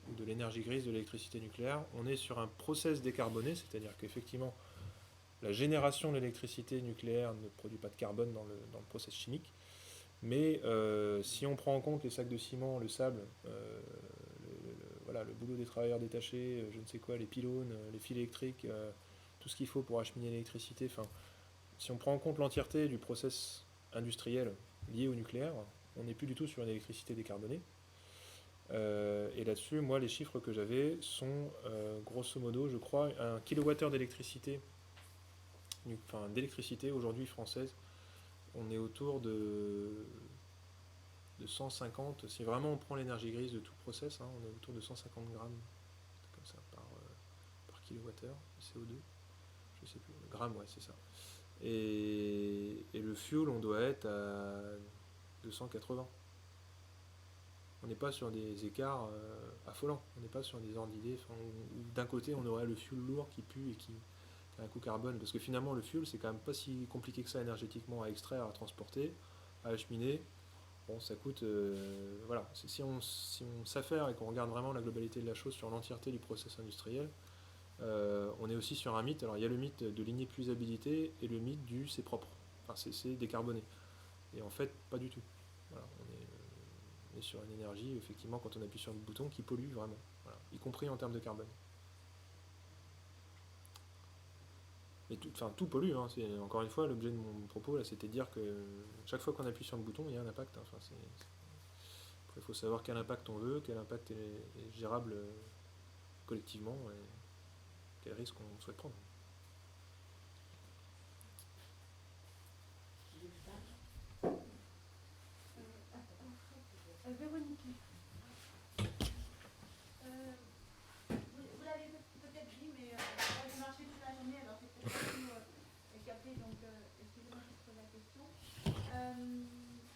ou de l'énergie grise, de l'électricité nucléaire. On est sur un process décarboné, c'est-à-dire qu'effectivement, la génération de l'électricité nucléaire ne produit pas de carbone dans le process chimique. Mais si on prend en compte les sacs de ciment, le sable, le boulot des travailleurs détachés, je ne sais quoi, les pylônes, les fils électriques, tout ce qu'il faut pour acheminer l'électricité, enfin, si on prend en compte l'entièreté du process industriel lié au nucléaire, on n'est plus du tout sur une électricité décarbonée. Et là-dessus, moi, les chiffres que j'avais sont, grosso modo, je crois, un kilowattheure d'électricité aujourd'hui française, on est autour de de 150, si vraiment on prend l'énergie grise de tout le process, hein, on est autour de 150 grammes comme ça, par kilowattheure de CO2, je sais plus, grammes, ouais, c'est ça. Et le fuel, on doit être à 280. On n'est pas sur des écarts affolants, on n'est pas sur des ordres d'idées où d'un côté on aurait le fuel lourd qui pue et qui a un coût carbone, parce que finalement le fuel c'est quand même pas si compliqué que ça énergétiquement à extraire, à transporter, à acheminer. Bon, ça coûte, voilà, si on s'affaire et qu'on regarde vraiment la globalité de la chose sur l'entièreté du process industriel, on est aussi sur un mythe. Alors il y a le mythe de l'inépuisabilité et le mythe du c'est propre, enfin c'est décarboné. Et en fait, pas du tout. Voilà, on est sur une énergie, effectivement, quand on appuie sur le bouton, qui pollue vraiment, voilà, y compris en termes de carbone. Et tout pollue, hein, c'est, encore une fois, l'objet de mon propos, là, c'était de dire que chaque fois qu'on appuie sur le bouton, il y a un impact. Hein, enfin, après, il faut savoir quel impact on veut, quel impact est gérable collectivement, et quel risque on souhaite prendre. Véronique. Vous l'avez peut-être dit, mais j'ai marché toute la journée, alors j'ai peut-être pas tout capté, donc excusez-moi si je pose la question.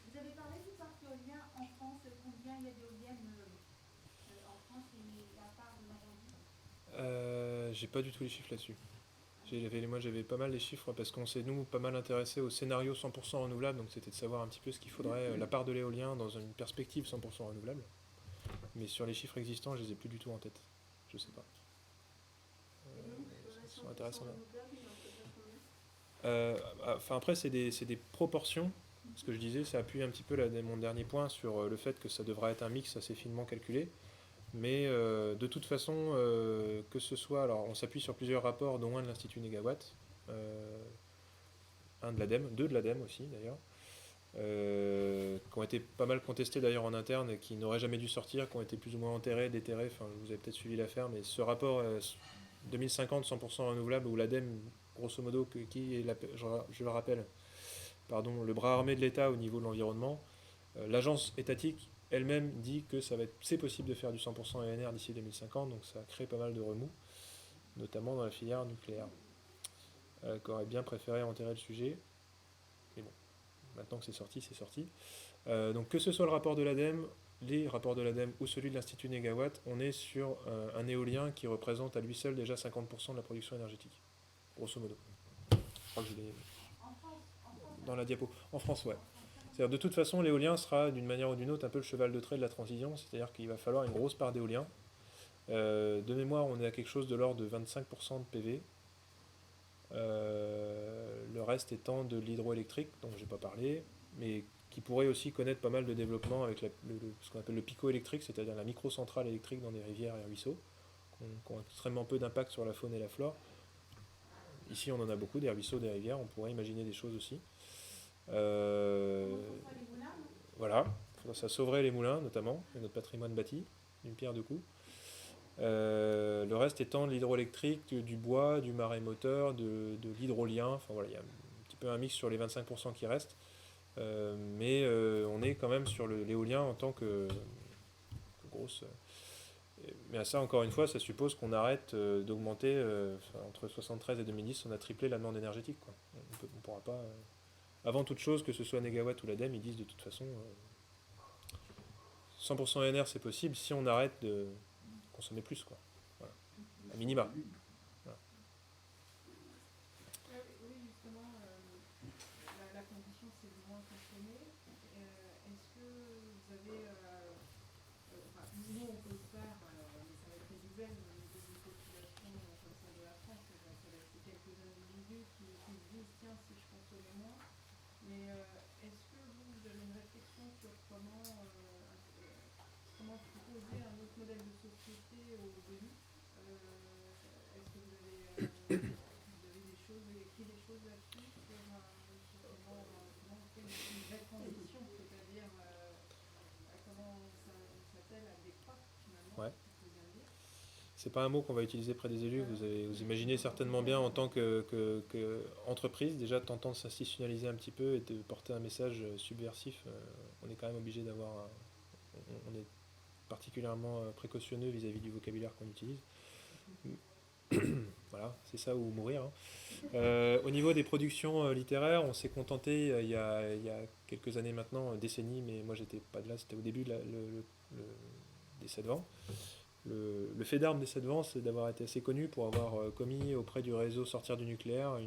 Vous avez parlé du parc éolien en France, combien il y a d'éoliennes en France et la part de l'Argentine? J'ai pas du tout les chiffres là-dessus. Moi j'avais pas mal les chiffres parce qu'on s'est nous pas mal intéressé au scénario 100% renouvelable, donc c'était de savoir un petit peu ce qu'il faudrait, la part de l'éolien dans une perspective 100% renouvelable. Mais sur les chiffres existants, je les ai plus du tout en tête. Je sais pas. Ils sont intéressants là. Enfin après c'est des proportions. Ce que je disais, ça appuie un petit peu mon dernier point sur le fait que ça devra être un mix assez finement calculé. Mais de toute façon, que ce soit, alors on s'appuie sur plusieurs rapports, dont un de l'Institut Négawatt, un de l'ADEME, deux de l'ADEME aussi d'ailleurs, qui ont été pas mal contestés d'ailleurs en interne et qui n'auraient jamais dû sortir, qui ont été plus ou moins enterrés, déterrés, enfin vous avez peut-être suivi l'affaire, mais ce rapport 2050 100% renouvelable, où l'ADEME, grosso modo, qui est, je le rappelle, pardon, le bras armé de l'État au niveau de l'environnement, l'agence étatique elle-même dit que c'est possible de faire du 100% ENR d'ici 2050, donc ça crée pas mal de remous, notamment dans la filière nucléaire, qui aurait bien préféré enterrer le sujet. Mais bon, maintenant que c'est sorti, c'est sorti. Donc que ce soit le rapport de l'ADEME, les rapports de l'ADEME ou celui de l'Institut Négawatt, on est sur un éolien qui représente à lui seul déjà 50% de la production énergétique, grosso modo. Je crois que je l'ai dans la diapo. En France, ouais. C'est-à-dire, de toute façon, l'éolien sera d'une manière ou d'une autre un peu le cheval de trait de la transition, c'est-à-dire qu'il va falloir une grosse part d'éolien. De mémoire, on est à quelque chose de l'ordre de 25% de PV. Le reste étant de l'hydroélectrique, dont je n'ai pas parlé, mais qui pourrait aussi connaître pas mal de développement avec ce qu'on appelle le pico-électrique, c'est-à-dire la micro-centrale électrique dans des rivières et ruisseaux, qui ont extrêmement peu d'impact sur la faune et la flore. Ici, on en a beaucoup, des ruisseaux, des rivières, on pourrait imaginer des choses aussi. Voilà, ça sauverait les moulins notamment, et notre patrimoine bâti, d'une pierre deux coups. Le reste étant de l'hydroélectrique, du bois, du marémoteur, de l'hydrolien, enfin voilà, il y a un petit peu un mix sur les 25% qui restent, mais on est quand même sur l'éolien en tant que grosse. Mais ça, encore une fois, ça suppose qu'on arrête d'augmenter, entre 73 et 2010, on a triplé la demande énergétique, quoi. On ne pourra pas... Avant toute chose, que ce soit Négawatt ou l'ADEME, ils disent de toute façon 100% ENR c'est possible si on arrête de consommer plus, quoi. Voilà. À minima. Voilà. Oui, justement, la condition c'est de moins consommer. Est-ce que vous avez. Enfin, nous on peut le faire, mais ça va être résiduel au niveau d'une population comme celle de la France. Ça va être quelques individus qui se disent tiens, si je consommais moins. Mais est-ce que vous avez une réflexion sur comment proposer un autre modèle de société aux élus? Est-ce que vous avez écrit des choses là-dessus sur comment on fait une vraie transition, c'est-à-dire comment ça s'appelle à décroître finalement? Ouais. C'est pas un mot qu'on va utiliser près des élus, vous imaginez certainement bien en tant qu'entreprise, déjà tentant de s'institutionnaliser un petit peu et de porter un message subversif on est quand même obligé d'avoir... on est particulièrement précautionneux vis-à-vis du vocabulaire qu'on utilise. Voilà, c'est ça ou mourir. Au niveau des productions littéraires, on s'est contenté il y a quelques années maintenant, décennies, mais moi j'étais pas de là, c'était au début des Sept Vents. Le fait d'armes des Sept Vents, c'est d'avoir été assez connu pour avoir commis auprès du réseau Sortir du nucléaire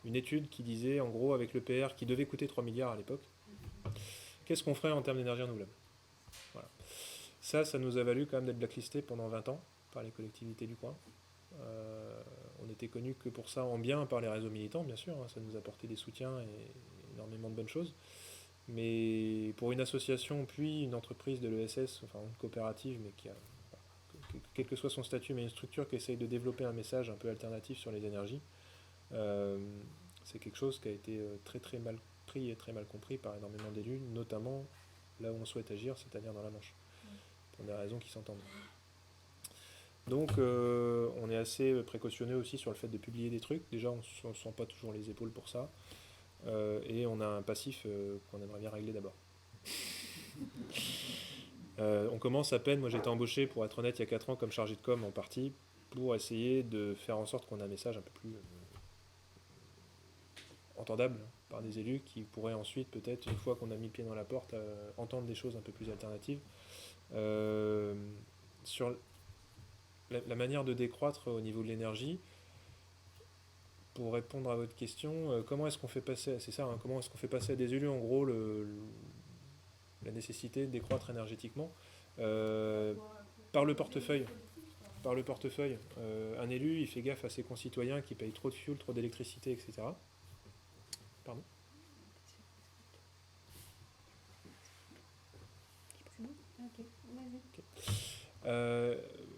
une étude qui disait, en gros, avec l'EPR qui devait coûter 3 milliards à l'époque, qu'est-ce qu'on ferait en termes d'énergie renouvelable. Voilà. Ça nous a valu quand même d'être blacklisté pendant 20 ans par les collectivités du coin. On était connu que pour ça en bien par les réseaux militants, bien sûr, hein, ça nous apportait des soutiens et énormément de bonnes choses. Mais pour une association, puis une entreprise de l'ESS, enfin une coopérative, mais qui a, quel que soit son statut, mais une structure qui essaye de développer un message un peu alternatif sur les énergies, c'est quelque chose qui a été très très mal pris et très mal compris par énormément d'élus, notamment là où on souhaite agir, c'est-à-dire dans la Manche, pour des raisons qui s'entendent. Donc on est assez précautionneux aussi sur le fait de publier des trucs. Déjà, on ne sent pas toujours les épaules pour ça. Et on a un passif qu'on aimerait bien régler d'abord. On commence à peine, moi j'ai été embauché, pour être honnête, il y a 4 ans comme chargé de com en partie, pour essayer de faire en sorte qu'on ait un message un peu plus entendable par des élus qui pourraient ensuite, peut-être, une fois qu'on a mis le pied dans la porte, entendre des choses un peu plus alternatives. Sur la manière de décroître au niveau de l'énergie, pour répondre à votre question, comment est-ce qu'on fait passer, c'est ça, hein, comment est-ce qu'on fait passer à des élus en gros la nécessité de décroître énergétiquement par le portefeuille. Par le portefeuille. Un élu, il fait gaffe à ses concitoyens qui payent trop de fuel, trop d'électricité, etc. Pardon ? Ok, vas-y.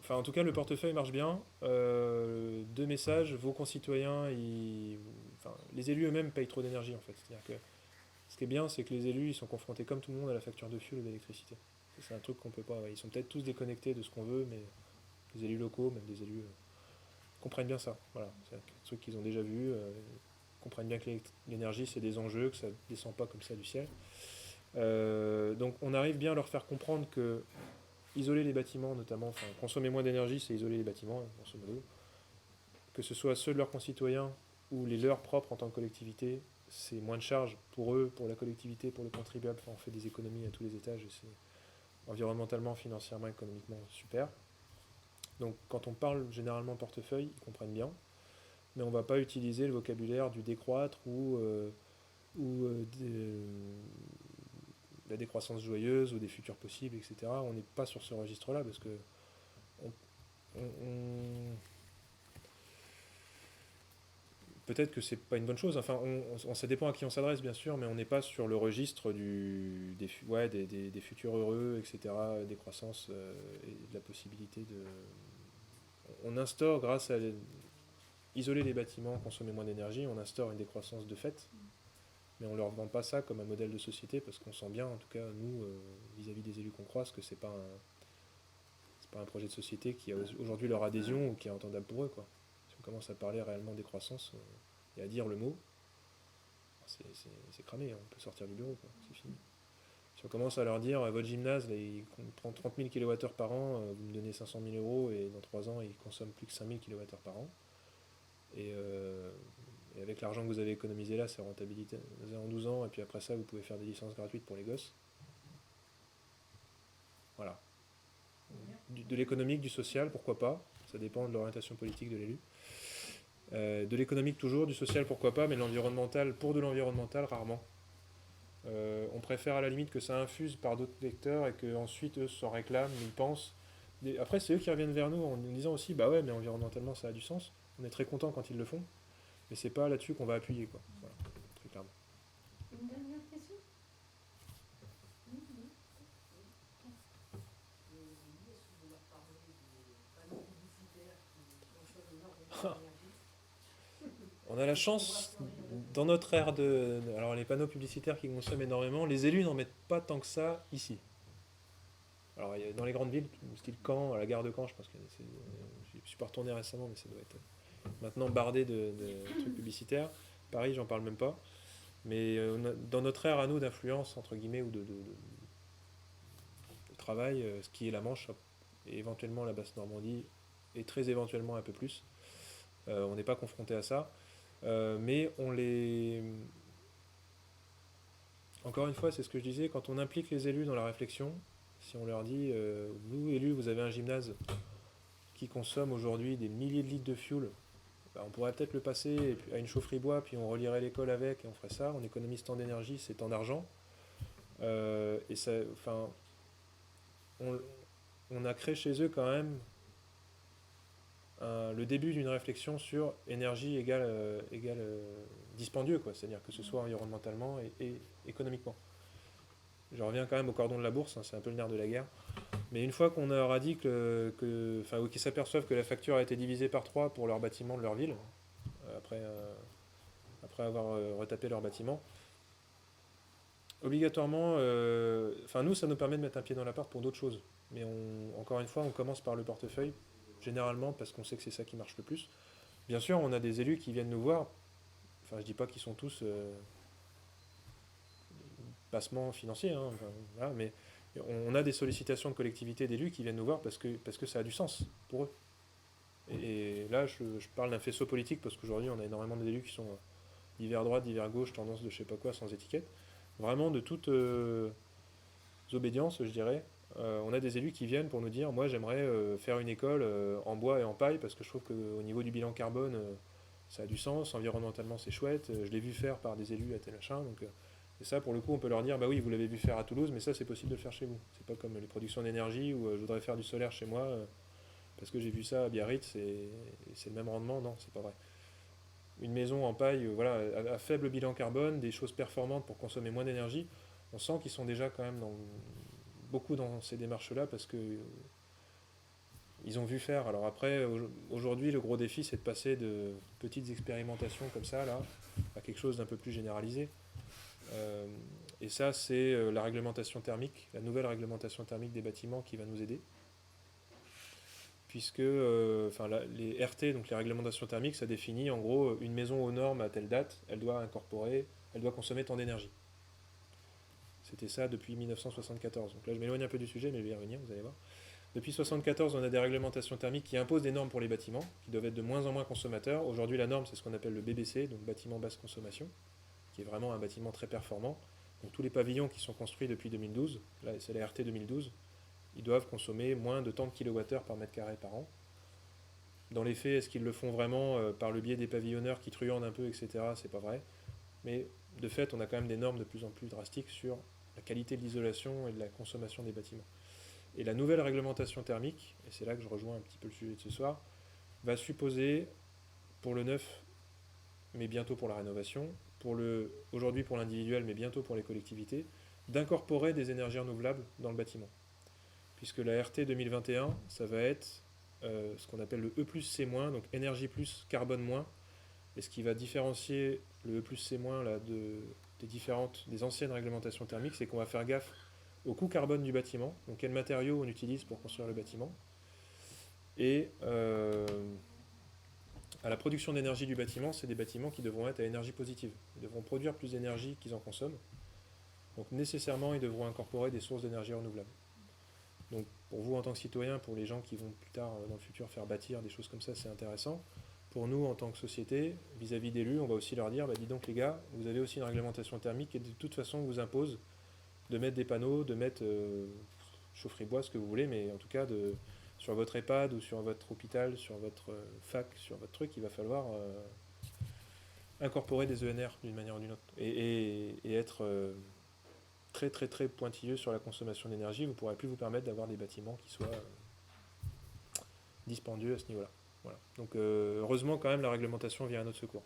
Enfin, en tout cas, le portefeuille marche bien. 2 messages, vos concitoyens, les élus eux-mêmes payent trop d'énergie en fait. C'est-à-dire que ce qui est bien, c'est que les élus, ils sont confrontés comme tout le monde à la facture de fuel ou d'électricité. C'est un truc qu'on peut pas. Ils sont peut-être tous déconnectés de ce qu'on veut, mais les élus locaux, même des élus, comprennent bien ça. Voilà, c'est un truc qu'ils ont déjà vu. Comprennent bien que l'énergie, c'est des enjeux, que ça ne descend pas comme ça du ciel. Donc, on arrive bien à leur faire comprendre que isoler les bâtiments, notamment, enfin, consommer moins d'énergie, c'est isoler les bâtiments, grosso modo. Que ce soit ceux de leurs concitoyens ou les leurs propres en tant que collectivité, c'est moins de charges pour eux, pour la collectivité, pour le contribuable. Enfin, on fait des économies à tous les étages et c'est environnementalement, financièrement, économiquement super. Donc, quand on parle généralement portefeuille, ils comprennent bien, mais on ne va pas utiliser le vocabulaire du décroître ou la décroissance joyeuse ou des futurs possibles, etc. On n'est pas sur ce registre-là parce que peut-être que c'est pas une bonne chose. Enfin, ça dépend à qui on s'adresse, bien sûr, mais on n'est pas sur le registre des futurs heureux, etc., des croissances et de la possibilité de... On instaure, grâce à isoler les bâtiments, consommer moins d'énergie, on instaure une décroissance de fait. Mais on ne leur vend pas ça comme un modèle de société parce qu'on sent bien, en tout cas, nous, vis-à-vis des élus qu'on croise, que c'est pas un projet de société qui a aujourd'hui leur adhésion ou qui est entendable pour eux, quoi. Si on commence à parler réellement des croissances et à dire le mot, c'est cramé, hein, on peut sortir du bureau, quoi, c'est fini. Si on commence à leur dire, votre gymnase, là, il prend 30 000 kWh par an, vous me donnez 500 000 euros et dans 3 ans, il consomme plus que 5 000 kWh par an. Et avec l'argent que vous avez économisé là, c'est rentabilité en 12 ans, et puis après ça, vous pouvez faire des licences gratuites pour les gosses. Voilà. De l'économique, du social, pourquoi pas, ça dépend de l'orientation politique de l'élu. De l'économique toujours, du social, pourquoi pas, mais l'environnemental, pour de l'environnemental, rarement. On préfère à la limite que ça infuse par d'autres lecteurs et qu'ensuite eux s'en réclament, ils pensent. Après, c'est eux qui reviennent vers nous en nous disant aussi, bah ouais, mais environnementalement ça a du sens. On est très content quand ils le font. Mais c'est pas là-dessus qu'on va appuyer, quoi. Voilà, très clairement. Une dernière question ? On a la chance, dans notre ère alors les panneaux publicitaires qui consomment énormément, les élus n'en mettent pas tant que ça ici. Alors dans les grandes villes, style Caen, à la gare de Caen, je pense que je suis pas retourné récemment, mais ça doit être maintenant bardé de trucs publicitaires. Paris, j'en parle même pas. Mais dans notre ère à nous d'influence, entre guillemets, ou de travail, ce qui est la Manche, et éventuellement la Basse-Normandie, et très éventuellement un peu plus, on n'est pas confronté à ça. Mais on les... Encore une fois, c'est ce que je disais, quand on implique les élus dans la réflexion, si on leur dit, vous élus, vous avez un gymnase qui consomme aujourd'hui des milliers de litres de fuel, bah, on pourrait peut-être le passer à une chaufferie bois, puis on relierait l'école avec, et on ferait ça, on économise tant d'énergie, c'est tant d'argent. Et ça, enfin, on a créé chez eux quand même le début d'une réflexion sur énergie égale, dispendieux, quoi. C'est-à-dire que ce soit environnementalement et économiquement. Je reviens quand même au cordon de la bourse, hein, c'est un peu le nerf de la guerre. Mais une fois qu'on leur a dit qu'ils s'aperçoivent que la facture a été divisée par 3 pour leur bâtiment de leur ville, après avoir retapé leur bâtiment, obligatoirement, nous, ça nous permet de mettre un pied dans l'appart pour d'autres choses. Mais encore une fois, on commence par le portefeuille, généralement parce qu'on sait que c'est ça qui marche le plus. Bien sûr, on a des élus qui viennent nous voir. Enfin, je dis pas qu'ils sont tous bassement financiers, hein, voilà, mais on a des sollicitations de collectivités d'élus qui viennent nous voir parce que ça a du sens pour eux. Et là, je parle d'un faisceau politique parce qu'aujourd'hui, on a énormément d'élus qui sont divers droite, divers gauche, tendance de je sais pas quoi, sans étiquette. Vraiment de toutes obédiences, je dirais. On a des élus qui viennent pour nous dire, moi j'aimerais faire une école en bois et en paille parce que je trouve qu'au niveau du bilan carbone, ça a du sens, environnementalement c'est chouette, je l'ai vu faire par des élus à tel machin, donc et ça pour le coup on peut leur dire, bah oui vous l'avez vu faire à Toulouse, mais ça c'est possible de le faire chez vous. C'est pas comme les productions d'énergie où je voudrais faire du solaire chez moi parce que j'ai vu ça à Biarritz et c'est le même rendement, non c'est pas vrai. Une maison en paille, voilà, à faible bilan carbone, des choses performantes pour consommer moins d'énergie, on sent qu'ils sont déjà quand même beaucoup dans ces démarches-là parce que ils ont vu faire. Alors après, aujourd'hui, le gros défi, c'est de passer de petites expérimentations comme ça, là, à quelque chose d'un peu plus généralisé. Et ça, c'est la réglementation thermique, la nouvelle réglementation thermique des bâtiments qui va nous aider. Puisque les RT, donc les réglementations thermiques, ça définit en gros une maison aux normes à telle date, elle doit consommer tant d'énergie. C'était ça depuis 1974. Donc là, je m'éloigne un peu du sujet, mais je vais y revenir, vous allez voir. Depuis 1974, on a des réglementations thermiques qui imposent des normes pour les bâtiments, qui doivent être de moins en moins consommateurs. Aujourd'hui, la norme, c'est ce qu'on appelle le BBC, donc bâtiment basse consommation, qui est vraiment un bâtiment très performant. Donc tous les pavillons qui sont construits depuis 2012, là c'est la RT 2012, ils doivent consommer moins de tant de kilowattheures par mètre carré par an. Dans les faits, est-ce qu'ils le font vraiment par le biais des pavillonneurs qui truandent un peu, etc. C'est pas vrai. Mais de fait, on a quand même des normes de plus en plus drastiques sur la qualité de l'isolation et de la consommation des bâtiments. Et la nouvelle réglementation thermique, et c'est là que je rejoins un petit peu le sujet de ce soir, va supposer, pour le neuf, mais bientôt pour la rénovation, aujourd'hui pour l'individuel, mais bientôt pour les collectivités, d'incorporer des énergies renouvelables dans le bâtiment. Puisque la RT 2021, ça va être ce qu'on appelle le E+C-, donc énergie plus, carbone moins, et ce qui va différencier le E+C- là, des anciennes réglementations thermiques, c'est qu'on va faire gaffe au coût carbone du bâtiment, donc quels matériaux on utilise pour construire le bâtiment, et à la production d'énergie du bâtiment, c'est des bâtiments qui devront être à énergie positive. Ils devront produire plus d'énergie qu'ils en consomment, donc nécessairement ils devront incorporer des sources d'énergie renouvelables. Donc pour vous en tant que citoyen, pour les gens qui vont plus tard dans le futur faire bâtir des choses comme ça, c'est intéressant. Pour nous en tant que société, vis-à-vis d'élus, on va aussi leur dire, dis donc les gars, vous avez aussi une réglementation thermique qui de toute façon vous impose de mettre des panneaux, de mettre chaufferie bois, ce que vous voulez, mais en tout cas sur votre EHPAD ou sur votre hôpital, sur votre fac, sur votre truc, il va falloir incorporer des ENR d'une manière ou d'une autre et être très très très pointilleux sur la consommation d'énergie. Vous ne pourrez plus vous permettre d'avoir des bâtiments qui soient dispendieux à ce niveau-là. Voilà. Donc heureusement quand même la réglementation vient à notre secours.